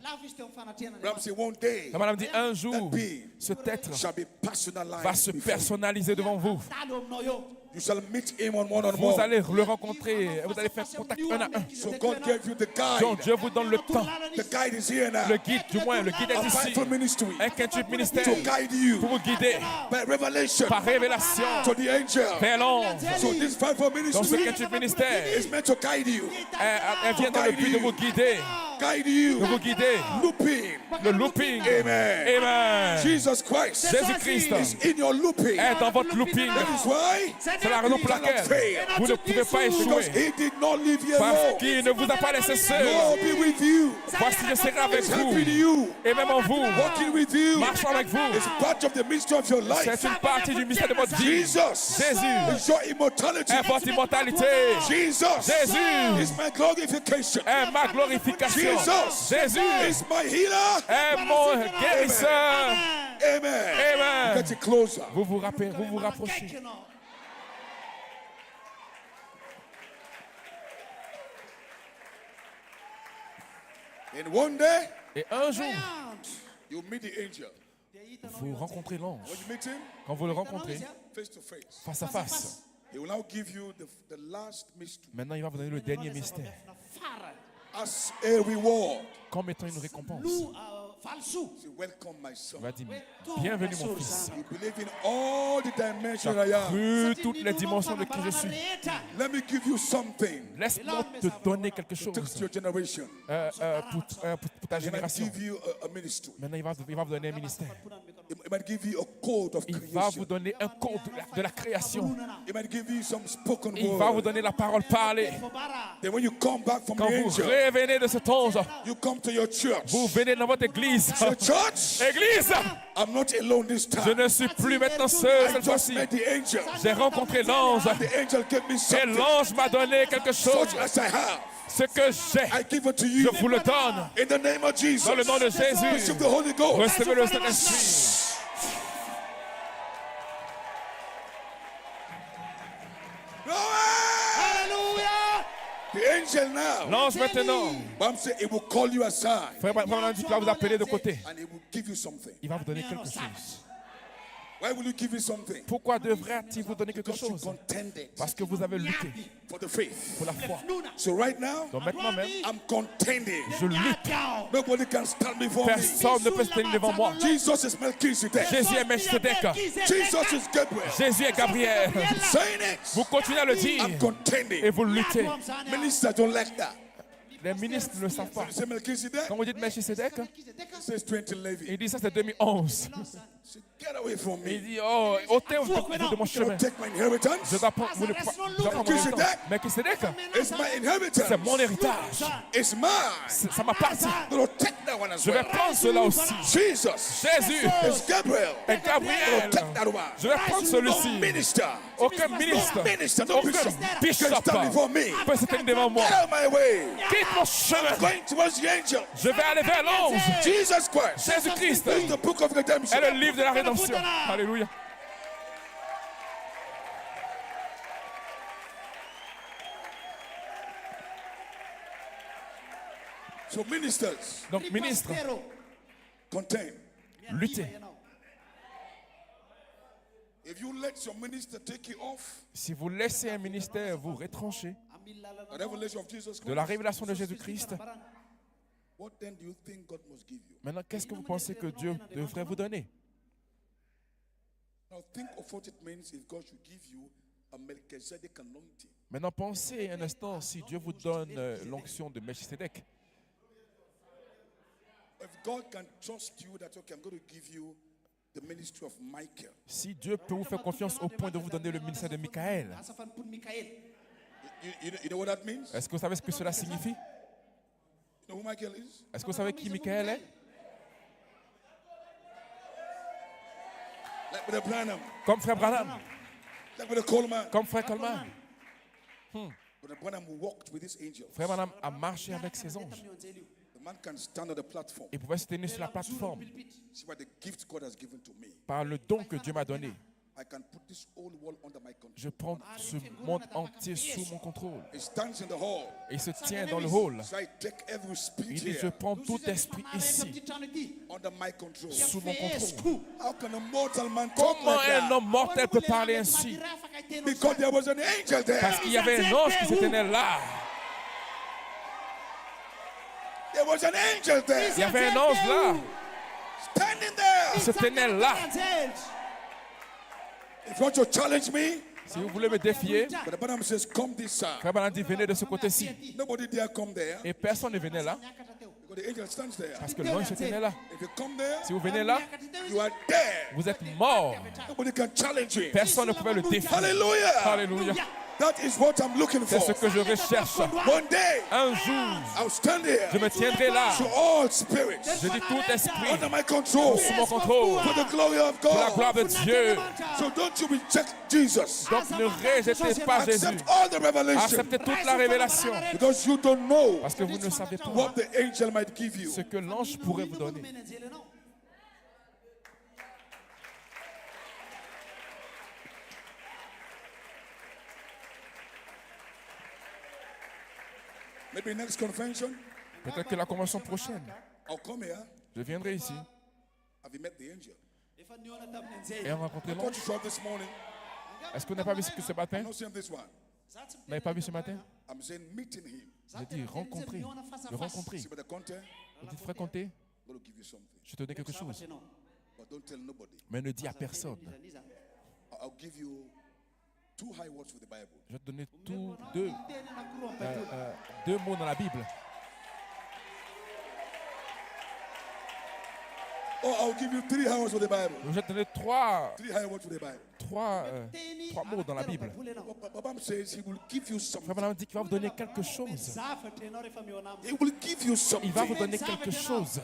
Branham said, one day, La madame dit, un jour, cet être shall be personalized va se before you. personnaliser devant vous. You shall meet him on one. Vous allez le rencontrer, vous allez faire contact un à un. So God gave you the Donc guide. Dieu vous donne le temps. The guide is here now. Le guide, du moins, le guide est A ici. faithful ministry Un quintuple ministère to guide you pour vous guider by revelation par révélation to the angel. vers l'ange. So this faithful Donc ce ministry quintuple ministère, is meant to guide you. elle vient dans le but de vous guider, Guide you. de vous guider. Looping. Le looping. Amen. Amen. Jesus Christ Jésus-Christ is in your looping. est dans votre looping. That is why C'est la raison pour laquelle vous ne pouvez pas because échouer. he did not leave you Parce alone. qu'il ne vous a pas laissé seul. Lord be with you. Voici, je serai avec He's vous. helping you. Et même en vous, Walking with you. marchant avec vous. It's part of the ministry of your life. C'est une partie du mystère de votre vie. Jesus Jésus is your immortality. est votre immortalité. Jesus Jésus is my glorification. est ma glorification. Jesus Jésus is my healer. est mon guérisseur. Amen. Amen. Get it closer. Vous vous rappelez, vous vous rapprochez. And one day, Et un jour, you meet the angel. vous rencontrez l'ange. When you meet him, Quand vous le rencontrez, face to face, face à face, he will now give you the last mystery maintenant il va vous donner le dernier mystère, as a reward. comme étant une récompense. Say, welcome, my son. Il va dire, bienvenue mon fils. You believe in all the dimensions I Tu as am. cru toutes les dimensions de qui je suis. Let me give you something Laisse-moi te donner quelque chose to your generation. pour ta He might génération. give you a ministry. Maintenant, il va vous donner un ministère. He might give you a code of Il va vous creation. donner un code de la création. He might give you some spoken Il va vous word. donner la parole parlée. Then when you come back from the Quand vous angel, revenez de cet ange, you come to your church. vous venez dans votre église. Say, church, Église, I'm not alone this je time. ne suis plus maintenant seul I cette just fois-ci. met the angel. J'ai rencontré l'ange The angel gave me et something. l'ange m'a donné quelque chose. Such as I have, Ce que j'ai, I give it to you. je vous le donne. In the name of Jesus. Dans le nom de Jésus, Receive the Holy Ghost. recevez le Saint-Esprit. Glory! The angel now. L'ange maintenant, Mom said he will call you aside frère Branham dit qu'il va vous appeler de côté. and he will give you something. Il va vous donner quelque chose. Why will you give you something? Pourquoi devrait-il vous donner quelque Because you chose? contended Parce que vous avez lutté for the faith. pour la foi. So right now, Donc maintenant même, I'm contending. je lutte. Nobody can stand before me. Personne ne peut se tenir devant moi. Jesus is Melchizedek. Jésus est Melchizedek. Jesus is Gabriel. Jésus est Gabriel. Saying it. Vous continuez à le dire I'm contending. et vous luttez. Ministers don't like that. Les ministres ne le savent pas. You say Melchizedek? Quand vous dites Melchizedek, It says 20 Levi. il dit ça c'est 2011. Say, get away from Il me. dit, oh, ôtez-vous de mon You chemin. don't take my inheritance. Je dois prendre mon héritage. Melchizedek, It's my inheritance. c'est mon héritage. It's mine. Ça m'appartient. Don't take that one as Je vais well. prendre cela aussi. Jesus Jésus is Gabriel. et Don't Gabriel. take that one. Je vais prendre No celui-ci. minister. Aucun ministre, No minister. No aucun bishop bishop can stand before me. peut se tenir devant moi. Get out of my way. Quitte mon chemin. Going towards the angel. Je vais aller vers l'ange. Jesus Christ. Jésus-Christ It's the book of redemption. est le livre de la rédemption. Alléluia. So ministers, Donc, ministre, contain. luttez. If you let your minister take you off Si vous laissez un ministère vous retrancher the revelation of Jesus de la Christ, révélation de Jésus-Christ, what then do you think God must give you? maintenant, qu'est-ce que vous pensez que Dieu devrait vous donner? Now think of what it means if God should give you a Melchizedek anointing. Maintenant, pensez un instant si Dieu vous donne l'onction de Melchisedec. If God can trust you that, okay, I'm going to give you the ministry of Michael. Si Dieu peut vous faire confiance au point de vous donner le ministère de Michaël, You know what that means? est-ce que vous savez ce que cela signifie? You know who Michael is? Est-ce que vous savez qui Michaël est? Like Brother Branham, Comme frère Branham, like Brother Coleman. comme frère Coleman. Brother Branham walked with his angels. Frère Branham a marché avec ses anges. The man can stand on the platform. Il pouvait se tenir sur la plateforme See what the gift God has given to me. par le don que Dieu m'a donné. I can put this whole world under my control. Je prends ce monde entier sous mon contrôle. He stands in the hall. Et il se tient dans le hall. So I take every spirit Il dit, je here prends tout esprit ici, under my control. sous mon contrôle. How can a mortal man talk Comment like un that? homme mortel peut parler ainsi? Because there was an angel there. Parce qu'il y avait un ange qui se tenait là. There was an angel there. Il y avait un ange là. Standing there. Il se tenait là. If you want to challenge me, Si vous voulez me défier, but the Branham says, come this side. Frère Branham dit, venez de ce côté-ci. Nobody dare come there. Et personne ne venait là, Because the angel stands there. parce que l'ange se tenait là. If you come there, Si vous venez là, you are there. vous êtes mort. Nobody can challenge you. Personne ne pouvait le défier. Hallelujah. Alléluia. That is what I'm looking C'est ce for. que je recherche. One day, Un jour, I'll stand here je me tiendrai là. to all spirits Je dis tout esprit under my control sous mon contrôle. for the glory of Pour la gloire God. de Dieu. So don't you reject Jesus. Donc ne rejetez pas Jésus. Accept all the revelation Acceptez toute la révélation. because you don't know Parce que vous ne savez pas what the angel might give you. ce que l'ange pourrait vous donner. Maybe next convention, Peut-être que la convention prochaine, I'll come here. je viendrai ici Have you met the angel? et rencontrer I thought l'ange. you saw this morning. Est-ce que vous n'avez pas vu ce que ce matin? I'm not saying this one. Vous n'avez pas vu ce matin? I'm saying meeting him. J'ai dit rencontrer. Le rencontrer. See, but the content, Vous dites frère Comté, I'm going to give you something. je te donne quelque chose. But don't tell nobody. Mais ne dis à personne. I'll give you 2 high words for the Bible. Je vais te donner deux mots dans la Bible. Oh, I'll give you 3 high words for the Bible. Je vais te donner trois 3 high words for the Bible. mots dans la Bible. Baba says he will give you something. Frère Branham dit qu'il va vous donner quelque chose. He will give you Il va vous something. donner quelque chose.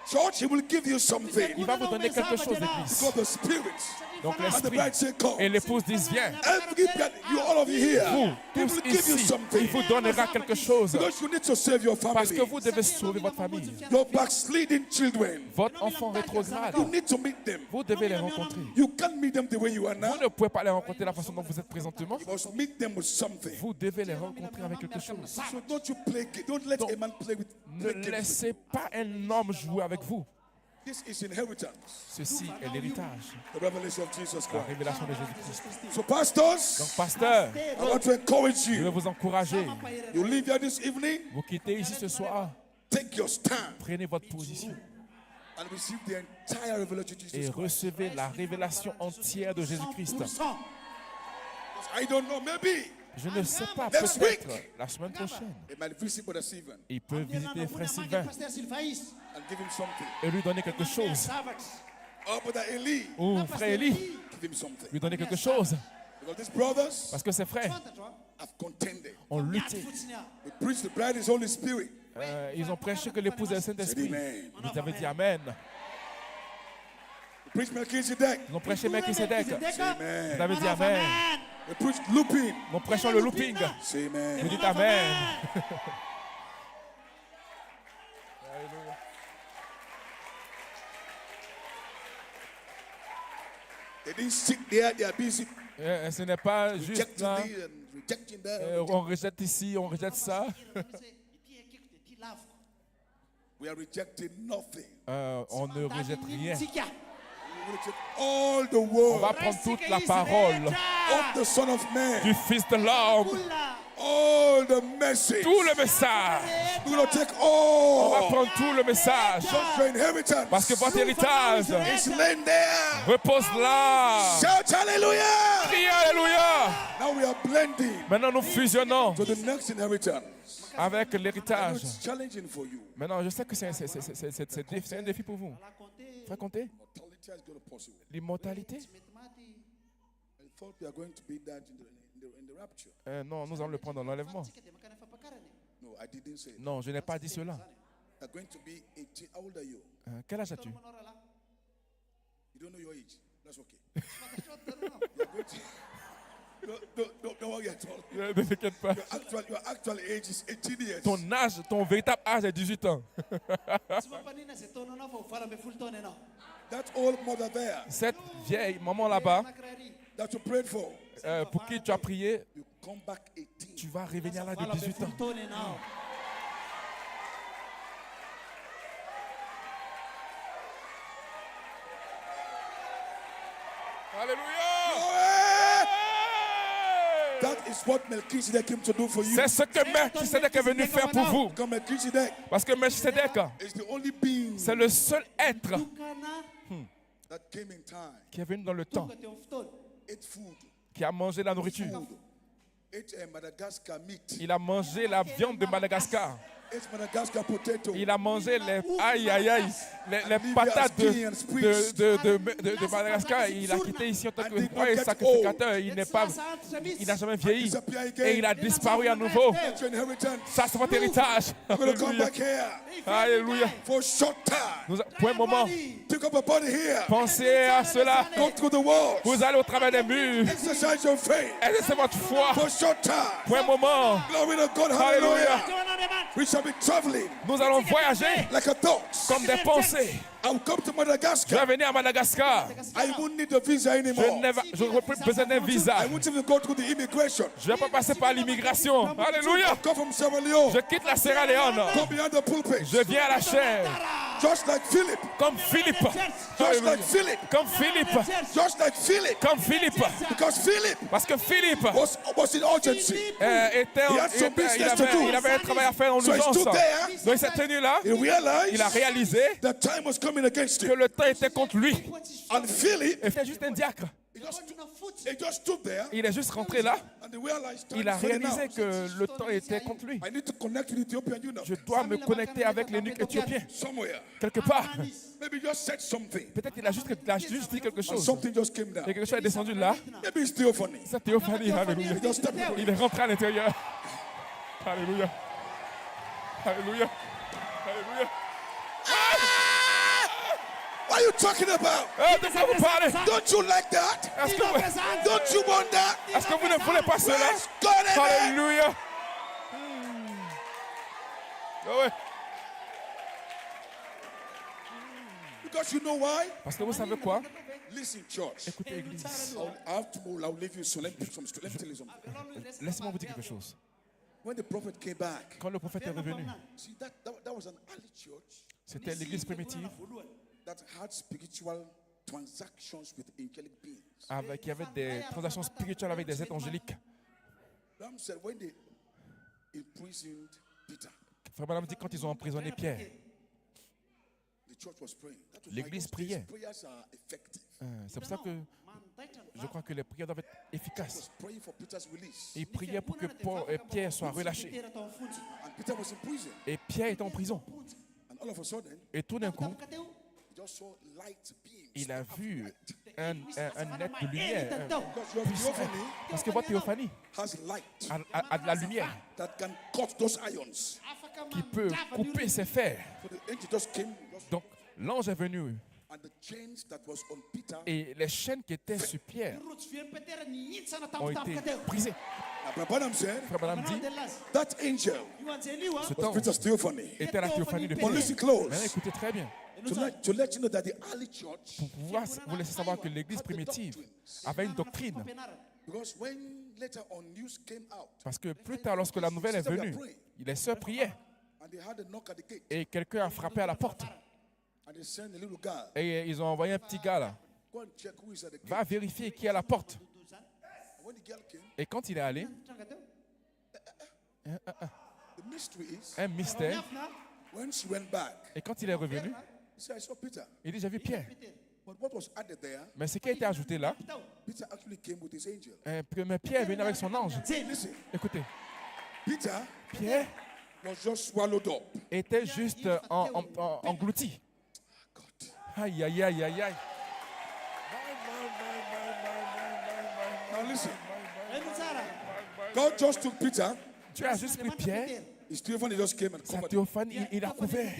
Church, he will give you something. Il va vous donner quelque chose, l'église. Because the spirits Donc and the l'esprit bride say, come. et l'épouse disent viens. You all of you here. Vous, He tous will give you ici, something. il vous donnera quelque chose. Because you need to save your Parce que family. vous devez sauver votre famille. Your backsliding children. Votre enfant rétrograde, You need to meet them. vous devez les rencontrer. You can't meet them the way you are now. Vous ne pouvez pas les rencontrer de la façon dont vous êtes présentement. You must meet them with something. Vous devez les rencontrer avec quelque chose. So don't you play. Don't let a man play with. Ne play games with laissez pas un homme jouer avec vous. you. This is inheritance. Ceci est l'héritage, The revelation of Jesus la Christ. révélation de Jésus-Christ. So pastors, Donc, pasteur, I want to encourage je vais you. vous encourager. You leave here this evening. Vous quittez ici ce soir, Take your stand prenez votre position and receive the entire revelation of et Jesus Christ. recevez la révélation entière de Jésus-Christ. I don't know. Maybe Je ne sais pas, Next peut-être week. la semaine prochaine, they might visit Brother Stephen il peut visiter frère Sylvain and give him something. et lui donner quelque chose. Or Brother Eli, Ou frère Élie, give him something. lui donner quelque chose. Because these brothers Parce que ces frères have contended. ont lutté. We preach the bride is Holy Spirit. Ils ont prêché que l'épouse est le Saint-Esprit. Amen. Vous avez dit Amen. We preach Melchizedek. Ils ont prêché Melchisedec. Amen. Vous avez dit Amen. We preach looping. Nous prêchons le looping. Say amen. Vous dites Amen. They didn't sit there. They are busy Ce n'est pas juste rejecting là. this and rejecting that. On rejette ici, on rejette ça. We are rejecting nothing. On ne rejette rien. We reject all the On word va prendre toute la parole of the Son of Man. du Fils de l'homme, All the message. tout le message. We're going to take On va all. prendre tout le message. Your inheritance Parce que votre héritage is laying there. repose là. Shout hallelujah. Criez Alléluia. Now Now we are blending Maintenant, nous fusionnons to the next inheritance. avec I know l'héritage. it's challenging for you. Maintenant, je sais que c'est un défi pour vous. Frère Comté, Mortality is going to possible. l'immortalité? I thought we are going to be that in the rapture. Non, nous allons le prendre dans l'enlèvement. No, I didn't say it. Non, je n'ai pas dit cela. You are going to be 18. How old are you? Quel âge as-tu? You don't know your age. That's okay. You are going to. Don't worry at all. Ne t'inquiète pas. Your actual age is 18 years. Ton âge, ton véritable âge est 18 ans. That old mother there Cette vieille maman là-bas, that you prayed for, pour qui tu as prié, you come back 18. tu vas revenir là de 18 ans. Alléluia! That is what Melchizedek came to do for you. C'est ce que Melchisedec est venu faire pour vous. Because Melchizedek Parce que Melchisedec, is the only being c'est le seul être that came in time, qui est venu dans le temps, ate food, qui a mangé la nourriture. ate Madagascar meat, Il a mangé la viande de Madagascar. ate Madagascar potato, Il a mangé les les patates de Madagascar. Il a quitté ici en tant que roi et sacrificateur. Il n'a jamais vieilli. Et il a disparu à nouveau. That's your inheritance. Ça, c'est votre héritage. I'm going to come Alléluia. back here Alléluia. for a short time. Pour un moment, Pick up a body here. pensez à cela. Go through the walls. Vous allez au travers des murs. Exercise your faith Exercez votre foi. for a short time. Pour un moment, Glory to God. Alléluia. Hallelujah. We shall be traveling Nous allons voyager like a thought. comme des pensées. I will come to Je vais Madagascar. venir à Madagascar. I won't need a visa anymore. Je n'aurai plus besoin d'un visa. I won't even go through the immigration. Je ne vais pas passer par l'immigration. Alléluia. Come from Sierra Leone. Je quitte la Sierra Leone. Come behind the pulpit. Je viens à la chair. Just like Philip. Comme Philippe. Just Alléluia. like Philip. Comme Philippe. Just like Philip. Comme Philippe. Because Philip Parce que Philippe was in urgency. il avait un travail à faire en So he urgence. stood there. Donc il s'est tenu là. He realized Il a réalisé the time was coming against que him. le temps était contre lui. And Philip, Et c'est juste un diacre. he just stood there Il est juste rentré là. and he realized time Il a is running réalisé out. que le temps était contre lui. I need to connect with Ethiopian eunuch Je dois me connecter avec l'eunuque éthiopien. somewhere. Quelque part. Maybe just said something. Peut-être qu'il a juste dit quelque And chose. something just came down. Et quelque chose est descendu là. Maybe it's theophany. C'est Théophanie. Alléluia. He just stepped away. Il est rentré à l'intérieur. Alléluia. Alléluia. Alléluia. What are you talking about? De quoi vous parlez? Don't you like that? Est-ce que, Don't you want that? vous ne voulez pas cela? Praise God, amen. Alléluia. Ah ouais. Because you know why? Parce que vous savez quoi? Listen, church. Écoutez, l'église. I'll leave you soon. Let me tell you something. Laissez-moi vous dire quelque chose. When the prophet came back, Quand le prophète est revenu, see that was an early church c'était l'église primitive that had spiritual transactions with angelic beings. qui avait des transactions spirituelles avec des êtres angéliques. Ram said when they imprisoned Peter, Frère Branham dit quand ils ont emprisonné Pierre, the church was praying. That was l'église why priait. these prayers are effective. C'est pour ça que je crois que les prières doivent être efficaces. Was praying for Peter's release, Ils priaient pour que Pierre soit relâché. and Peter was in prison. Et Pierre est en prison. And all of a sudden, Et tout d'un coup, he just saw light beams. il a vu un être de lumière. Because your theophany Parce que votre théophanie has light a de la lumière that can cut those ions. qui peut couper ces fers. So the angel just came, Donc l'ange est venu and the chains that was on Peter. et les chaînes qui étaient sur Pierre ont été brisées. Abraham Branham said Frère Branham dit, that angel ce was ange Peter's theophany. était la théophanie de But Pierre. listen close. Maintenant écoutez très bien. To let you know that the early church, Pour pouvoir vous laisser savoir que l'église primitive avait une doctrine. because when later on news came out, Parce que plus tard, lorsque la nouvelle est venue, les sœurs priaient and they had a knock at the gate, et quelqu'un a frappé à la porte. and they sent a little girl, Et ils ont envoyé un petit gars là. go and check who is at the gate. Va vérifier qui est à la porte. And when the girl came, Et quand il est allé, the mystery is, un mystère. when she went back, Et quand il est revenu, he said, I saw Peter. il dit, j'ai vu Pierre. But what was added there, Mais ce qui a été ajouté là, Peter actually came with his angel. mais Pierre est venu avec son ange. Listen, Écoutez, Peter Pierre was just swallowed up. était juste englouti. God. Aïe, aïe, aïe, aïe, aïe. Now listen, God just took Peter. Tu as juste pris Pierre, His theophany just came and sa covered him. théophanie, il a couvert.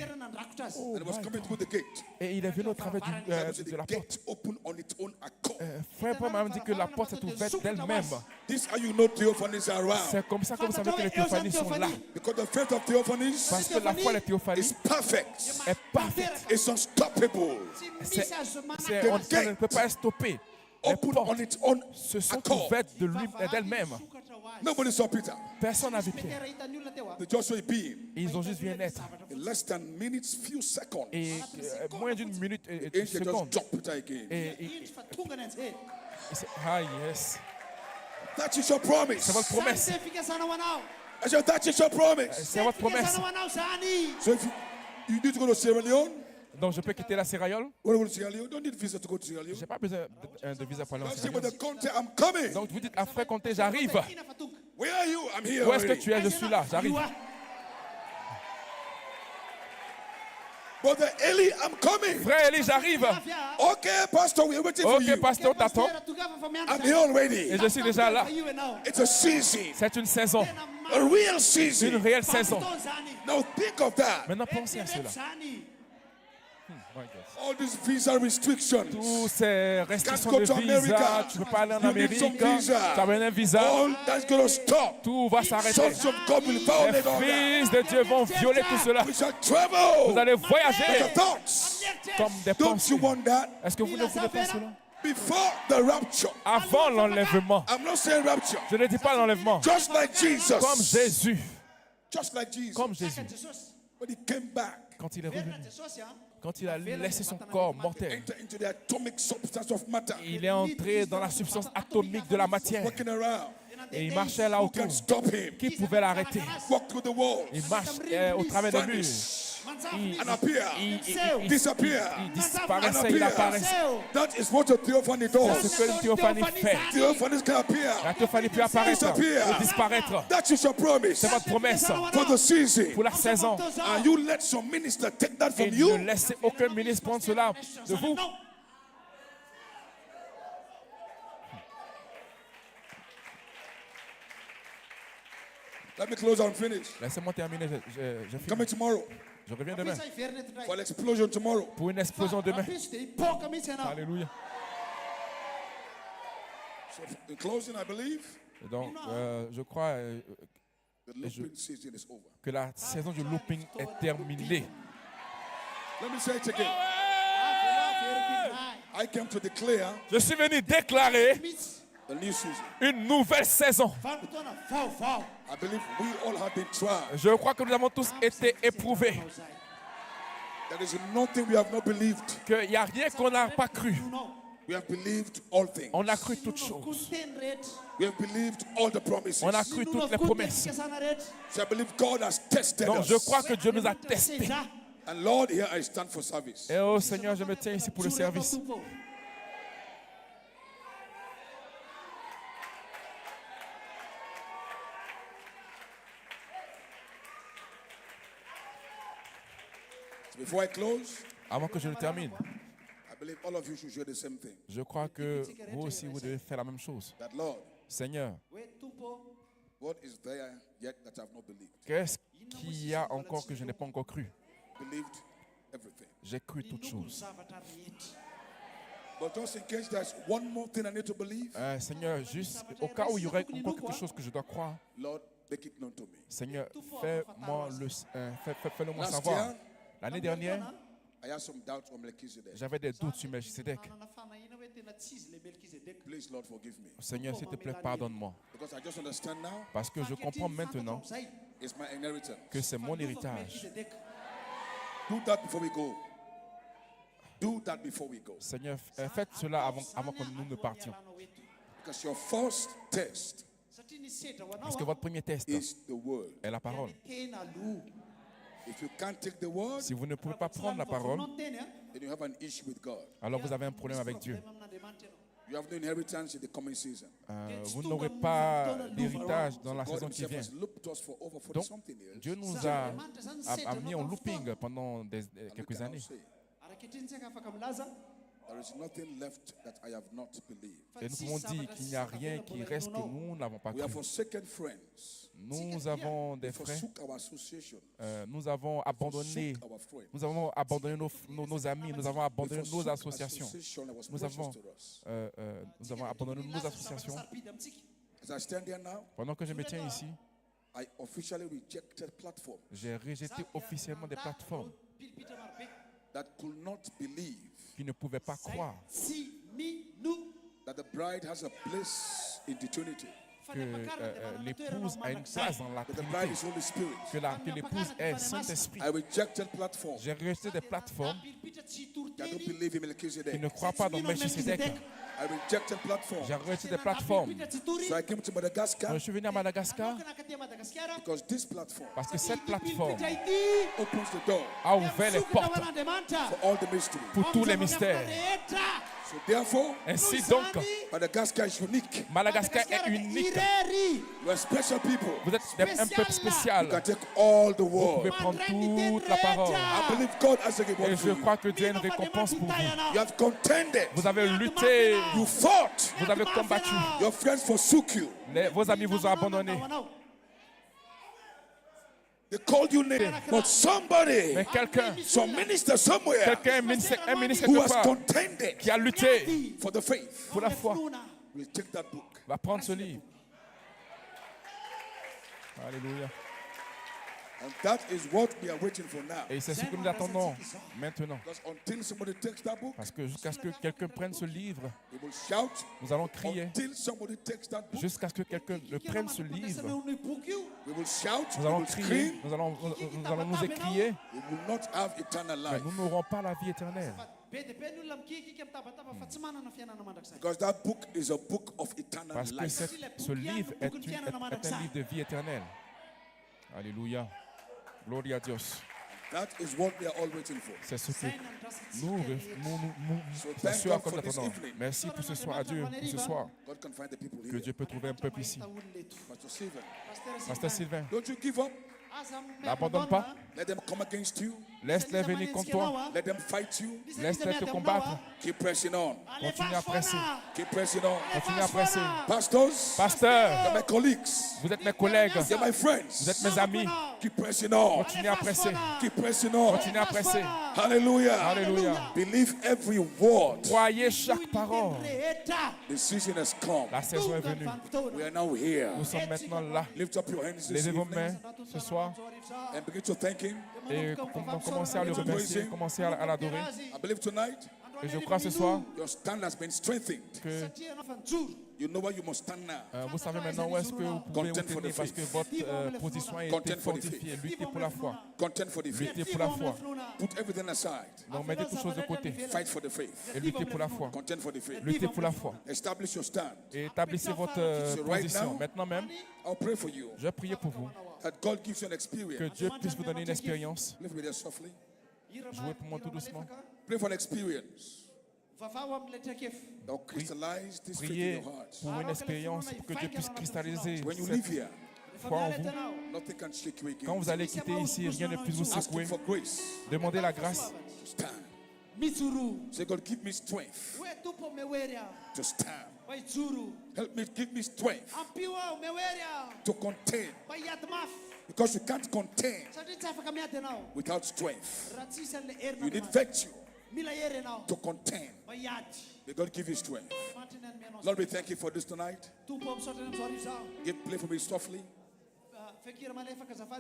Oh, And he was my coming God. through the gate. Et il est venu au travers So de the la porte. gate opened on its own accord. Frère Paul m'a dit que la porte s'est ouverte d'elle-même. This is how you know theophanies are around. C'est comme ça que vous savez que les théophanies sont là. Because the faith of theophanies Parce que la foi des théophanies is perfect. est parfaite. It's unstoppable. On ne peut pas stopper. Les Open portes on its own se sont accord. ouvertes d'elles-mêmes. Nobody saw Peter. Personne n'a vu Pierre. They just saw a being. Ils ont juste vu un être. In less than minutes, few seconds, Et moins d'une minute et the une angel just seconde. dropped Peter again. Ah yes. That is your promise. C'est votre promesse. I said, that is your promise. C'est votre promesse. So if you need to go to Sierra Leone, Donc je peux quitter la Sierra Leone. when you go to Sierra Leone, you don't need visa to go to Sierra Je Leone. n'ai pas besoin de visa pour aller en Just say Sierra with Leone. the content, I'm coming. Donc vous dites à Frère Comté, j'arrive. Where are you? I'm here Où est-ce que already. tu es? Je suis là, j'arrive. Brother Eli, I'm coming. Frère Eli, j'arrive. Okay, Pastor, we're waiting for Ok, you. pasteur, t'attends. I'm here already. Et je suis déjà là. It's a season, C'est une saison, a real une season. réelle saison. Now think of that. Maintenant pensez à cela. All these visa restrictions. Toutes ces restrictions go de to visa, America. tu ne peux pas aller en You need Amérique, some visa. tu as besoin d'un visa, All that's going to stop. tout va s'arrêter. Sons of God will Les violate all that. fils de Dieu vont violer tout cela. We shall travel. Vous allez Like voyager the thoughts. comme des Don't pensées. you want that? Est-ce que vous ne voulez pas cela? Before the rapture. Avant l'enlèvement. I'm not saying rapture. Je ne dis pas l'enlèvement. Just like Jesus. Comme Jésus. Just like Jesus. Comme Jésus. When he came back, Quand il est revenu. Quand il a laissé son corps mortel. enter into the atomic substance of matter. Il est entré dans la substance atomique de la matière. Walking around. Et il marchait là Who autour. can stop him? Qui pouvait l'arrêter? Walk through the walls. Il marche au travers des murs. Vanish. Il, And appear. il Disappear. il And disparaissait, il appear. apparaissait. That is what a theophany C'est does. ce que une théophanie fait. Theophanies can appear. La théophanie peut apparaître Disappear. et disparaître. That is your promise C'est votre promesse for the season. pour la saison. And you let some minister take that Et from ne you. laissez aucun ministre prendre cela de vous. Let me close and finish. Laissez-moi terminer. Je finis. Coming tomorrow Je reviens demain for an explosion tomorrow. pour une explosion demain. Alléluia. So in closing, I believe Donc, je crois the looping season is over. que la saison du looping est terminée. Let me say it again. I came to declare Je suis venu déclarer the new season. une nouvelle saison. I believe we all have been tried. Je crois que nous avons tous été éprouvés. There is nothing we have not believed. Qu'il n'y a rien qu'on n'a pas cru. We have believed all things. On a cru toutes choses. We have believed all the promises. On a cru toutes les promesses. So I believe God has tested Donc, us. je crois que Dieu nous a testés. And Lord, here I stand for service. Et oh Seigneur, je me tiens ici pour le service. Before I close, Avant que je le termine, I believe all of you should share the same thing. je crois que vous aussi, vous devez faire la même chose. That Lord, Seigneur, what is there yet that I have not believed? qu'est-ce qu'il y a encore que je n'ai pas encore cru? Believed everything. J'ai cru toutes choses. But just in case there's one more thing I need to believe, Seigneur, juste au cas où il y aurait encore quelque chose que je dois croire, Lord, make it known to me. Seigneur, fais-le-moi Last savoir. year, L'année dernière, I had some doubts on Melchizedek. j'avais des doutes sur Melchisedec. Please, Lord, forgive me. Seigneur, s'il te plaît, pardonne-moi. Because I just understand now Parce que je comprends maintenant it's my inheritance. que c'est mon héritage. Do that before we go. Do that before we go. Seigneur, faites cela avant que nous ne partions. Because your first test Parce que votre premier test is the word. est la parole. If you can't take the word, Si vous ne pouvez pas prendre la parole, then you have an issue with God. alors vous avez un problème avec Dieu. You have no inheritance in the coming season. Vous n'aurez pas l'héritage dans la God saison qui himself vient. has looked us for over 40 Donc, something years. Dieu nous a mis en looping pendant quelques années. There is nothing left that I have not believed. Et nous pouvons dire qu'il n'y a rien qui reste que nous n'avons pas We have cru. forsaken friends. Nous avons des We frères, forsook our association. nous avons abandonné, Forsook our friends. nos amis, nous avons abandonné We nos forsook associations. association that was Nous precious avons, to us. nous avons abandonné nos associations. As I stand here now, Pendant que je me tiens ici, I officially rejected platforms j'ai rejeté officiellement des plateformes that could not believe qui ne pouvaient pas croire that the bride has a place in the Trinity, que l'épouse a une place dans la that the bride Trinité, is Holy Spirit. que l'épouse est Saint-Esprit. I rejected platforms J'ai rejeté des plateformes that don't believe in qui Melchizedek. ne croient pas dans Melchisedec. I rejected platforms. J'ai rejeté des plateformes. So I came to Madagascar Je suis venu à Madagascar because this platform parce que cette plateforme opens the door a ouvert les portes for all the mystery. pour tous les mystères. So therefore, Ainsi donc, Madagascar is unique. Madagascar est unique. You are special people. Vous êtes un peuple You spécial. can take all the Vous world. pouvez prendre toute la parole. I believe God has a Et reward je for you. crois que Dieu a une récompense pour vous. You have contended. Vous avez lutté, You fought. vous avez combattu. Your friends forsook you. Vos amis vous ont abandonné. They called you name. But somebody, Mais quelqu'un, some minister somewhere, un ministre who quelque has part, contended qui a lutté for the faith, pour la foi, will take that book. va prendre ce livre. Alléluia. And that is what we are waiting for now. Et c'est ce que nous attendons maintenant. Because until somebody takes that book, Parce que jusqu'à ce que quelqu'un prenne ce livre, we will shout. nous allons crier. Until somebody takes that book, Jusqu'à ce que quelqu'un le prenne ce livre, we will shout. nous We allons will crier, scream. nous allons nous écrier, We will not have eternal mais life. nous n'aurons pas la vie éternelle. Because that book is a book of eternal Parce que life. ce livre est un livre de vie éternelle. Alléluia. Gloria a Dios. That is what we are all waiting for. C'est ce que nous thank ce à God quoi nous for this attendons. evening. Merci pour ce soir, à Dieu, pour ce soir, God can find the people que here. Dieu peut trouver un peuple ici. Pastor Stephen, Pasteur Sylvain, don't you give up. n'abandonne pas. Let them come against you. Laisse-les venir contre toi. Let them fight you. Laisse-les te combattre. Keep pressing on. Continue à presser. Keep pressing on. Continue à presser. Pastors, Pasteur, they're my colleagues. vous êtes mes collègues. They're my friends. Vous êtes mes amis. Keep pressing on. Continuez à presser. Keep pressing on. Continuez à presser. Hallelujah. Alléluia. Believe every word. Croyez chaque parole. The season has come. La saison est venue. We are now here. Nous sommes maintenant là. Lift up your hands this Levez vos evening mains ce soir and begin to thank Him. et commencez à le remercier, commencez à l'adorer. I believe tonight Et je crois ce soir your stand has been strengthened. que You know where you must stand now. vous savez maintenant où est-ce que vous pouvez vous tenir parce que votre position a été fortifiée. Luttez pour la foi. Contend for the faith. Luttez pour la foi. Put everything aside. Donc mettez toutes choses de côté Fight for the faith. et luttez pour la foi. Contend for the faith. Luttez pour la foi. Establish your stand. Et établissez votre position. Maintenant même, I'll pray for you je prie pour vous that God gives you an que experience. Dieu puisse vous donner une expérience. Lift me there softly. Jouez pour moi tout doucement. Pray for an experience. Now crystallize this faith in Priez your heart. pour une expérience pour que Dieu puisse cristalliser When you live cette here, foi en vous. nothing can shake you again. Quand vous allez quitter ici, rien ne puisse vous Ask secouer. Him for grace Demandez la grâce. to stand. Say, God, give me strength to stand. Help me, give me strength to contain. Because you can't contain without strength. You need virtue to contain. May God give you strength. Lord, we thank you for this tonight. Play for me softly.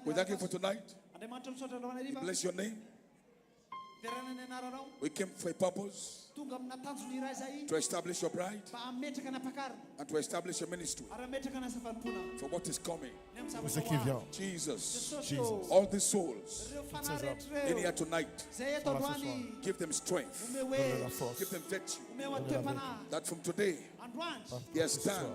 We thank you for tonight. We bless your name. We came for a purpose to establish your bride and to establish your ministry for what is coming. Pour ce qui vient. Jesus, Jesus. all these souls Ces hommes, in here tonight, voilà ce soir. give them strength, Donne la force. give them virtue, Donne la vertu. that from today He has done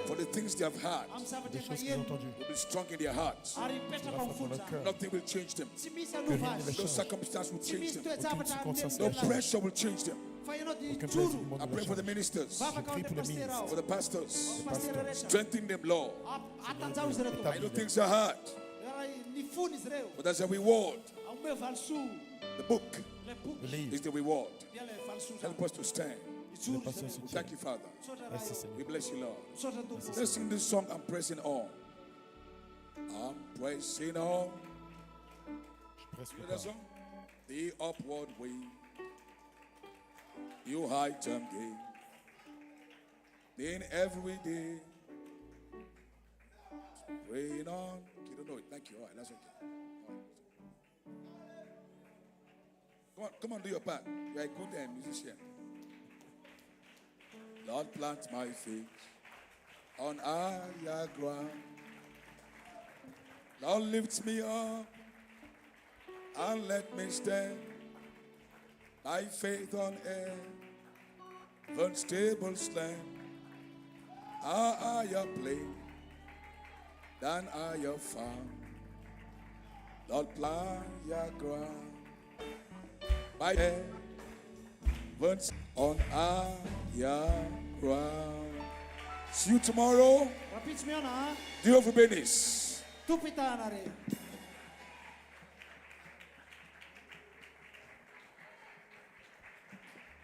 for the things they have heard Des choses qu'ils ont entendues. will be strong in their hearts. Dans leur cœur. Nothing will change them. Que rien ne les No change. circumstance will change them. Aucune circonstance ne No les change. pressure will change them. Aucun plaisir du monde I ne pray les for the change. ministers, Je prie pour les ministres. for the pastors. Pasteurs. Strengthen them, Lord. I know things are hard, but there's a reward. The book Le livre. is the reward. Help us to stand. Les pasteurs se tiennent. Thank you, Father. Merci Seigneur. We bless you, Lord. Let's sing this song, I'm pressing on. I'm pressing on. Je presse le Hear that pas. song? The upward way. You height and gain. Then every day. Praying on. You don't know it. Thank you. All right, that's okay. All right. Come on, do your part. You're a good musician. Lord, plant my feet on higher ground. Lord, lift me up and let me stand by faith on air, unstable land, a higher plane than I have found. Lord, plant your ground by heavens on higher ground. See you tomorrow. Dieu vous bénisse.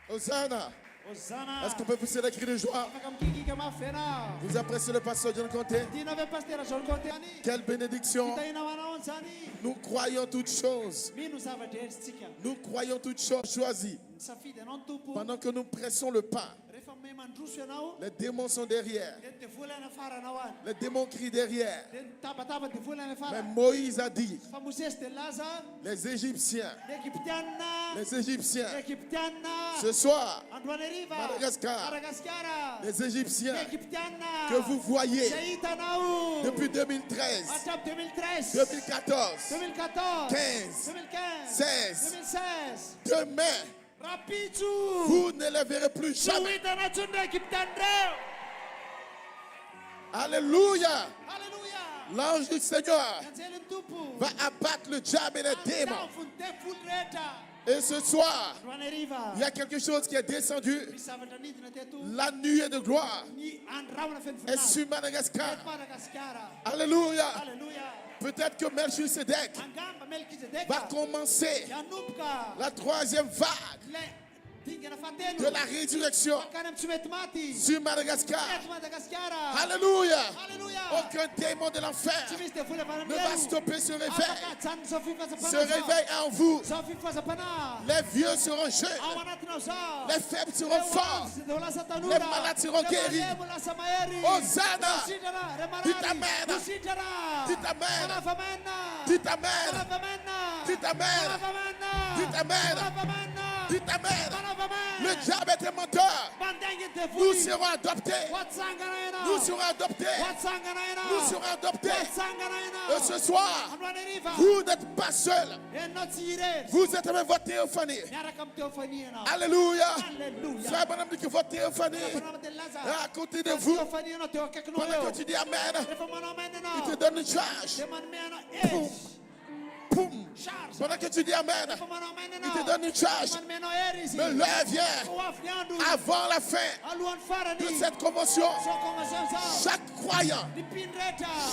Hosanna. Est-ce qu'on peut pousser des cris de joie? Vous appréciez le pasteur John Conté? Quelle bénédiction! Nous croyons toutes choses. Nous croyons toutes choses choisies. Pendant que nous pressons le pas, les démons sont derrière. Les démons crient derrière. Mais Moïse a dit, les Égyptiens, ce soir, Madagascar, les Égyptiens que vous voyez depuis 2013, 2014, 15, 16, demain, vous ne les verrez plus jamais. Alléluia. L'ange du Seigneur va abattre le diable et les démons. Et ce soir, il y a quelque chose qui est descendu. La nuée de gloire est sur Madagascar. Alléluia. Peut-être que Melchisedec va commencer la troisième vague de la résurrection sur Madagascar. Alléluia. Aucun démon de l'enfer ne va stopper ce réveil. Ce réveil est en vous. Les vieux seront jeunes. Les faibles seront forts. Les malades seront guéris. Hosanna. Dites amen. Dites amen. Dites amen. Dites amen. Dites amen. Dites amen. Le diable est un menteur. Nous serons adoptés. Nous serons adoptés. Nous serons adoptés. Et ce soir, vous n'êtes pas seuls. Vous êtes avec votre théophanie. Alléluia. Frère Branham dit que votre théophanie est à côté de vous. Pendant que tu dis Amen, il te donne une charge. Poum. Poum. Pendant que tu dis Amen, il te donne une charge. Mais l'heure vient avant la fin de cette convention. Chaque croyant,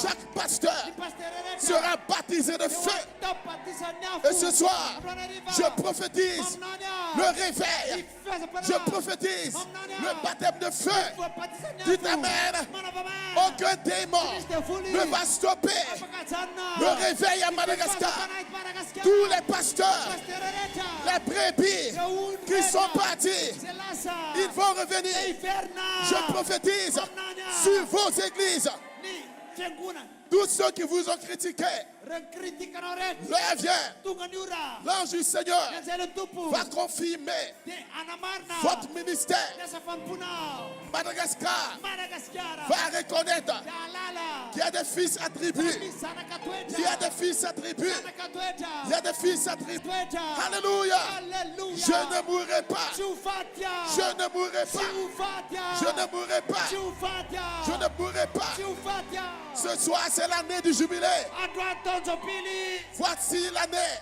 chaque pasteur sera baptisé de feu. Et ce soir, je prophétise le réveil. Je prophétise le baptême de feu. Dites Amen. Aucun démon ne va stopper le réveil à Madagascar. Tous les pasteurs, les brebis qui sont partis, ils vont revenir. Je prophétise sur vos églises. Tous ceux qui vous ont critiqué, l'heure vient. L'ange du Seigneur va confirmer votre ministère. Madagascar va reconnaître Il y a des fils attribués. Il y a des fils attribués. Il y a des fils attribués. Alléluia. Je ne mourrai pas. Je ne mourrai pas. Je ne mourrai pas. Je ne mourrai pas. Ce soir, c'est l'année du jubilé. Voici l'année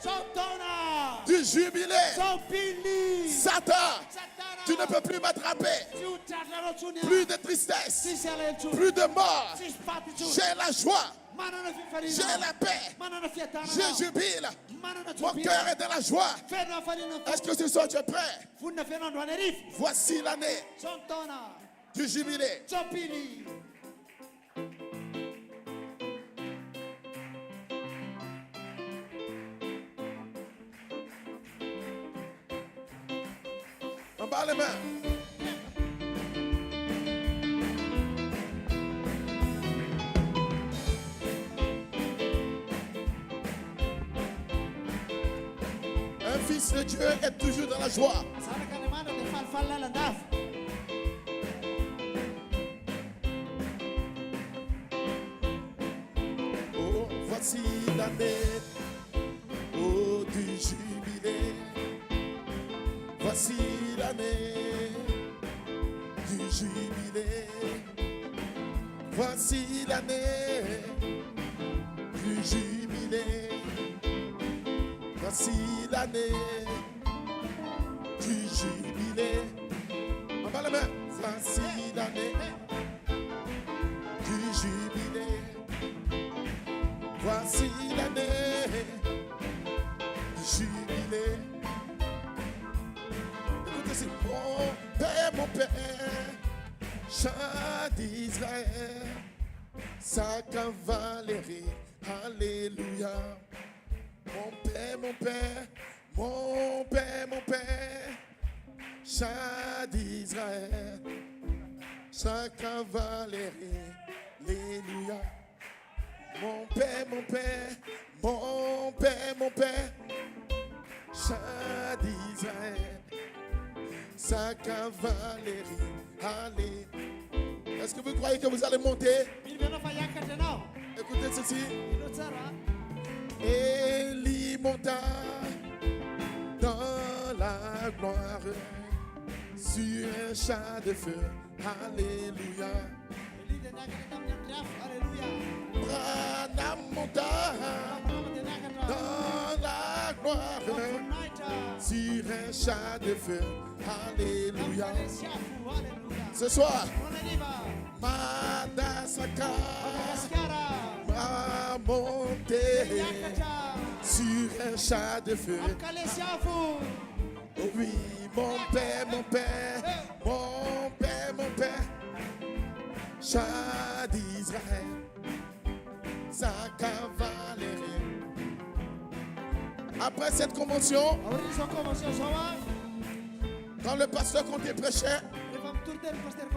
du jubilé. Satan, tu ne peux plus m'attraper. Plus de tristesse, plus de mort. J'ai la joie. J'ai la paix. Je jubile. Mon cœur est dans la joie. Est-ce que ce soir tu es prêt? Voici l'année du jubilé. En bas les mains. Un fils de Dieu est toujours dans la joie. Oh, voici l'année du jubilé. Voici l'année du jubilé. Voici l'année du jubilé. Voici l'année du jubilé. En bas la main. Voici l'année du jubilé. Voici l'année du jubilé. Écoutez, c'est mon père, chant d'Israël, sa cavalerie, alléluia. Mon père, mon père, mon père, mon père, chant d'Israël, sa cavalerie, alléluia. Mon père, mon père, mon père, mon père, chant d'Israël, sa cavalerie, alléluia. Est-ce que vous croyez que vous allez monter? Écoutez ceci. Élie monta dans la gloire sur un char de feu. Alléluia. Branham monta dans la gloire sur un char de feu. Alléluia. Ce soir, Madasaka va monter sur un char de feu. Oh oui, mon père, mon père, mon père, mon père, char d'Israël, sa cavalerie. Après cette convention, quand le pasteur Conté prêchait,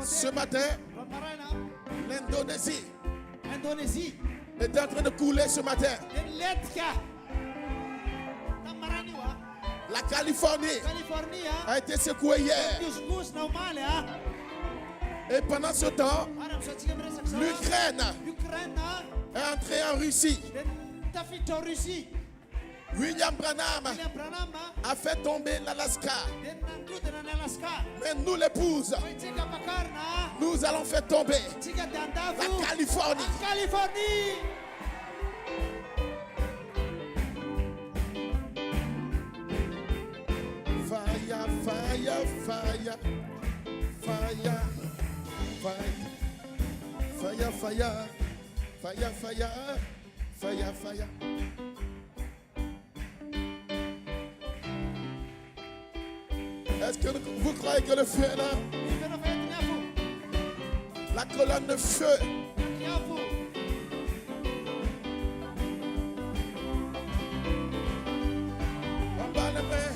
ce matin, l'Indonésie est en train de couler ce matin. La Californie a été secouée hier. Et pendant ce temps, l'Ukraine est entrée en Russie. William Branham a fait tomber l'Alaska. Mais nous, l'épouse, nous allons faire tomber la Californie. Fire, fire, fire, fire, fire, fire, fire, fire, fire, fire. Est-ce que vous croyez que le feu est là? La colonne de feu. En bas les mains.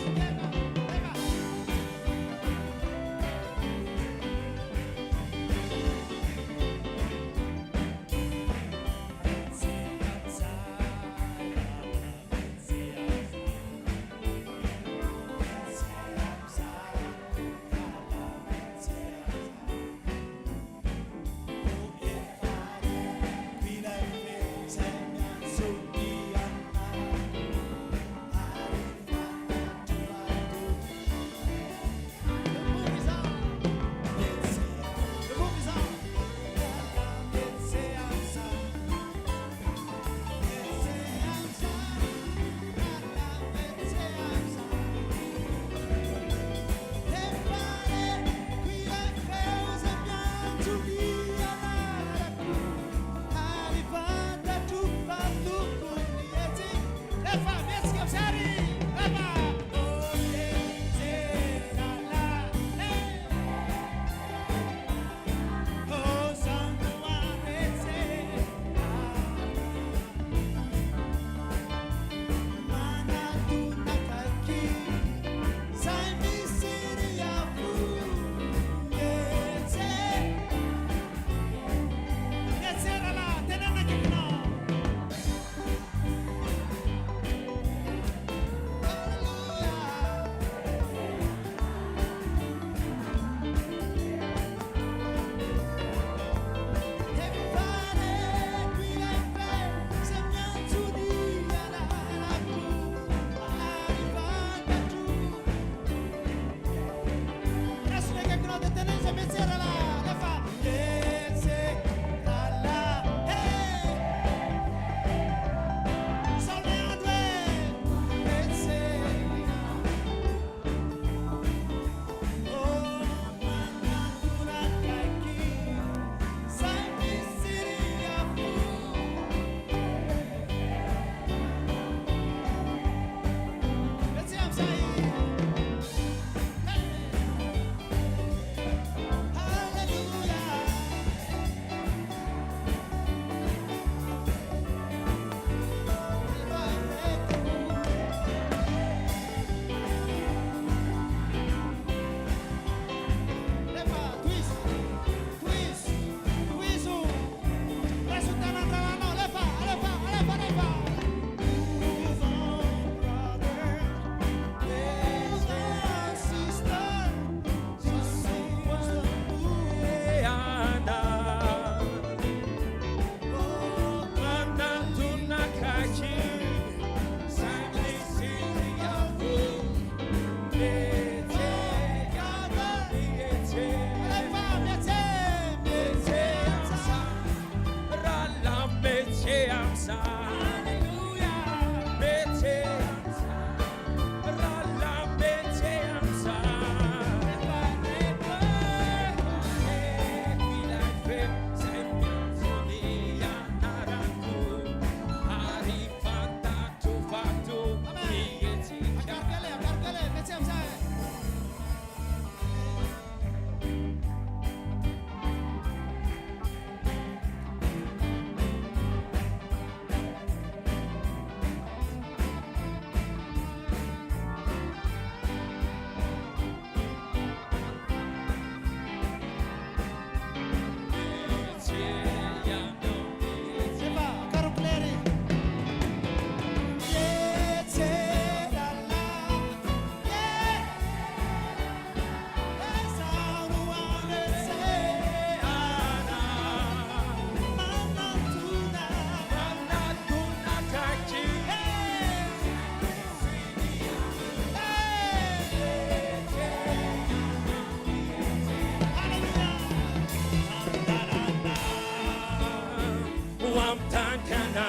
wamtankana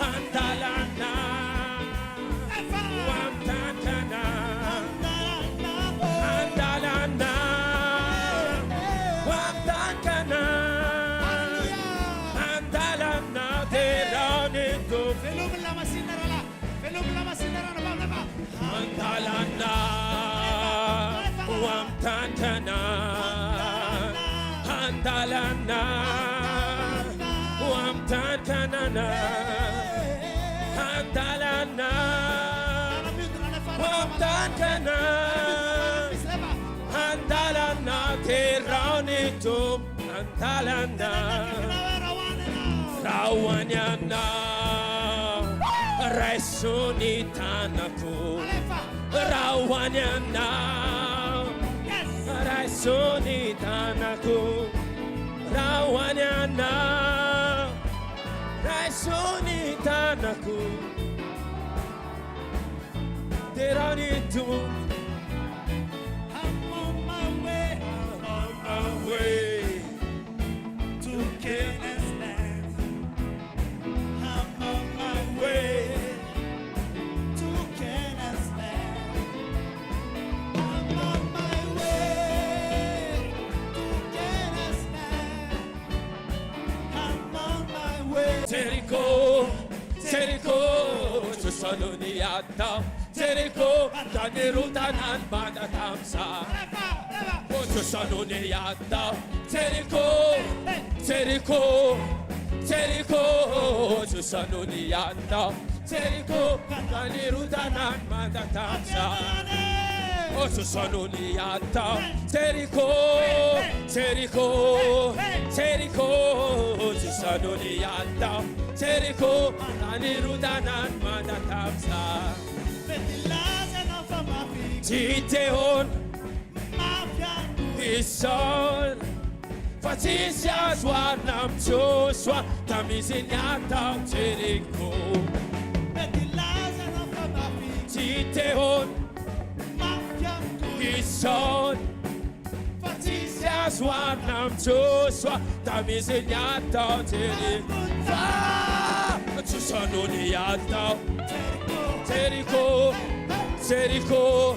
andalana wamtankana andalana wamtankana andalana teranito andalana wamtankana andalana wamtankana andalana wamtankana andalana teranito andalana rawanyana Raisunitanako Rawanyana Raisunitanako Rawanyana Raisunitanako Teranitu I'm on my way to Canaan land. I'm on my way to Canaan land. I'm on my way to Canaan land. I'm on my way. Jericho, Jericho, to Soloniata. Jericho, Tanirutanan Badatamsa. To Soloniata. Jericho, Jericho, Jericho, to Soloniata. Jericho, Tanirutanan Badatamsa. Oh, to Soloniata. Jericho, Jericho, Jericho, to Soloniata. Jericho, Tanirutanan Badatamsa. Gideon, Ison, Fatisia, Swanam, Joshua, Tamiziniata, Jericho. Gideon, Ison, Fatisia, Swanam, Joshua, Tamiziniata, Jericho. Tusanoniata, Jericho, Jericho,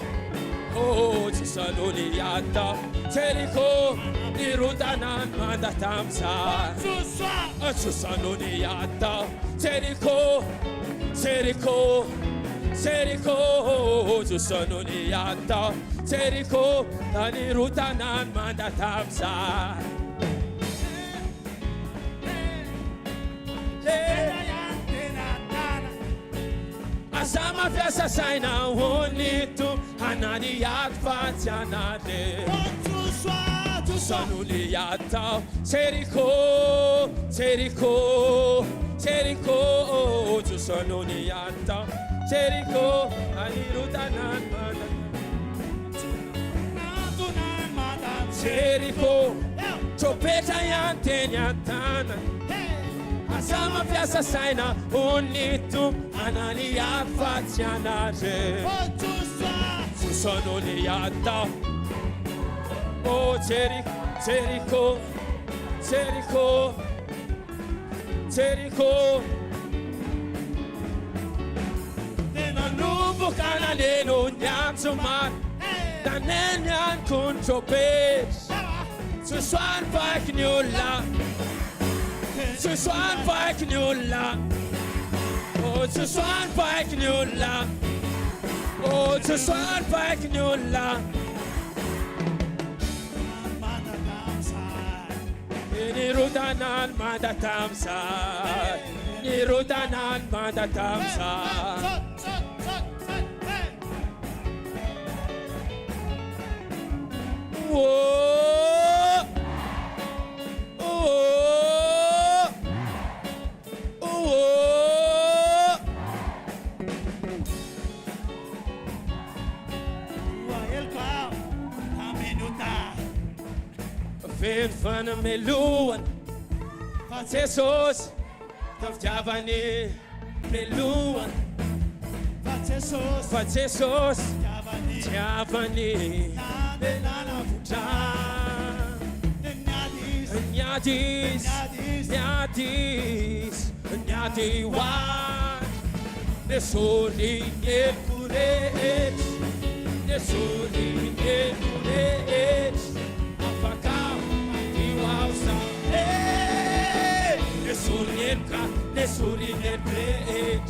oh, Tusanoniata, Jericho, Nirutanan Mandatamsa, Tusanoniata, Jericho, Jericho, Jericho, Tusanoniata, Jericho, Nirutanan Mandatamsa. Asama fiasa saina wonitu hananiat fatianade Tusanuniata Jericho Jericho Jericho Tusanuniata Jericho Anirutanan Jericho Chopeta yantenyatana Asama fiasa saina unitu anania fatianade Tusanoniata Oh Jericho Jericho Jericho Jericho Nena nubu kana neno nyansuman Danenyan kunchopes Suswan faknyula Ce soir, pas que nous là. Oh, ce soir, pas que nous là. Oh, ce soir, pas que nous là. Nirutanan Mandatamsa. Nirutanan Mandatamsa. Whoa. Oh. Vem van meluan, Jesus, of Javani, meluan, Jesus, Javani, Nyadis, Nyadiwan, nesuni kuret, nesuni kuret, afakam iwausa, nesuni kuret,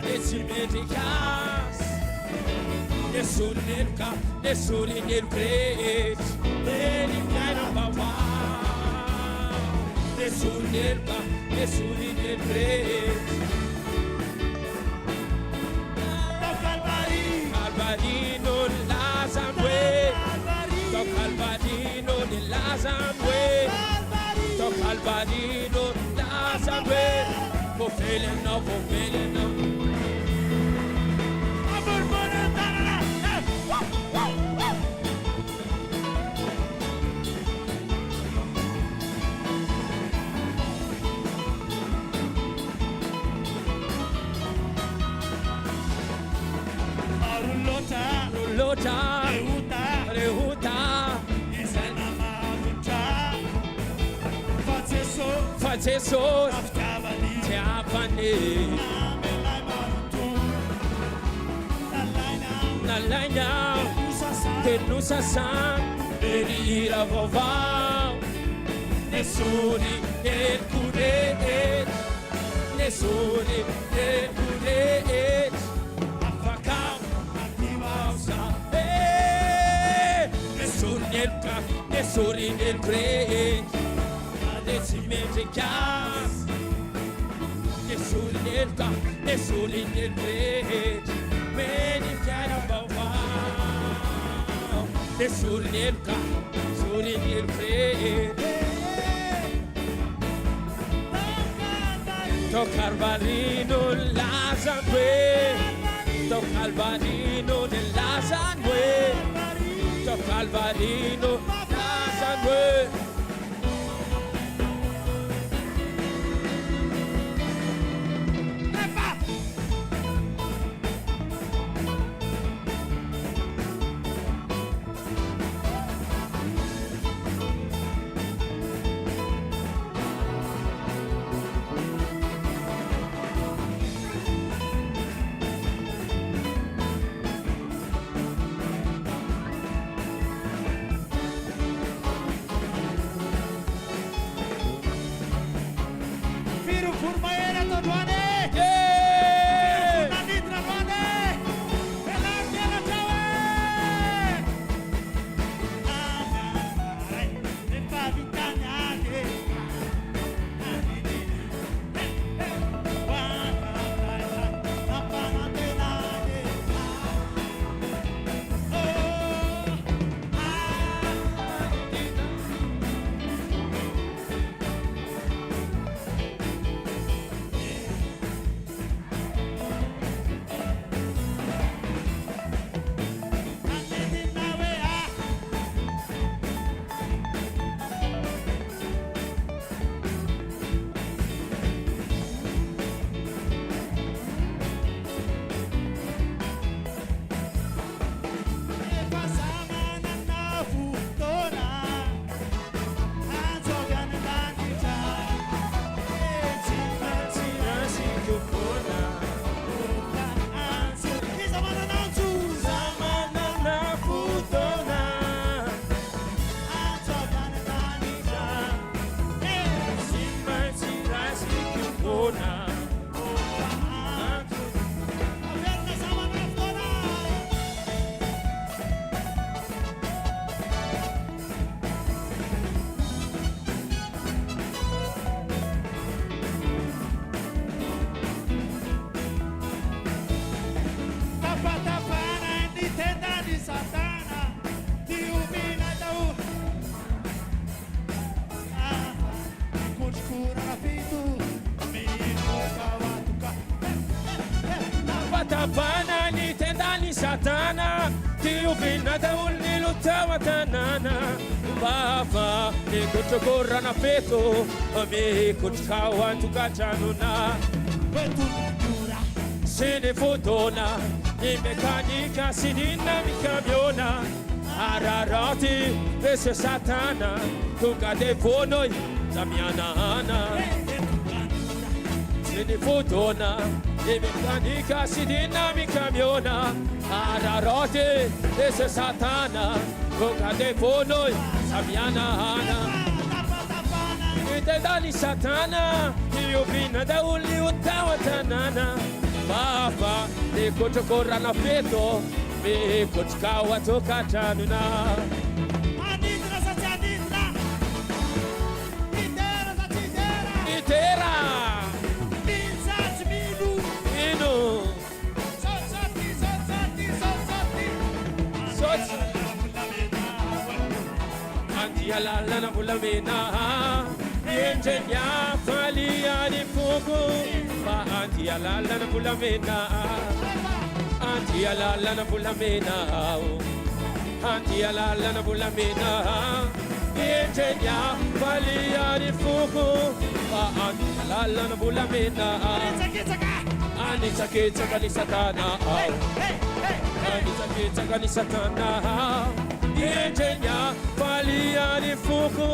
nesimedikas, nesuni kuret, nenikanambawa, nesuni kuret. Calvarino Lazamwe, to Calvarino de Lazamwe, to Calvarino Lazamwe, for failing now, for failing now. Lota, Rehuta, Fateso, Tiapane, Nalaina, Tenusa San, Erira Vova, Nesuri, Kuret, Nesuri, Kuret, Afakam. Nesuri nel great, Nesimetikas, Nesuri nel great, many kind of wow, Nesuri nel great, to Calvarino Lazamwe, to Calvarino de Lazamwe, to Calvarino Lazamwe. Tapana ni tendani satana Tiu vinata ulni lutawa tanana Bava ni kuchokora na peto Mi kuchkawa tukajanuna Wetu njura Sini fotona Ni mekanika sidina mikabiona Ararati ese satana tunga de fonoi zamiana Sini fotona e mekanika sidina mi camiona Ararati ese satana tunga de fonoi zamiana Ite dali satana io vina da uli utawatanana Baba e kocho korana feto me kochkawa toka tanuna Anitra satyanitra Itera satidera Itera Minsat minu Inu Sotsati Sots Anti alala na bulamina Ingegna falia di fuoco Ma anti alala na bulamina Anti alala na bulamina Anti alala na bulamina Ingegna falia di fuoco Ma anti alala na bulamina Ani sakita ni satana Ani sakita ni satana Ingegna falia di fuoco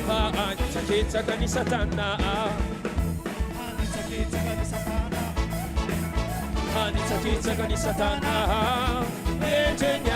Ma anti sakita ni satana Ani sakita ni satana Ingegna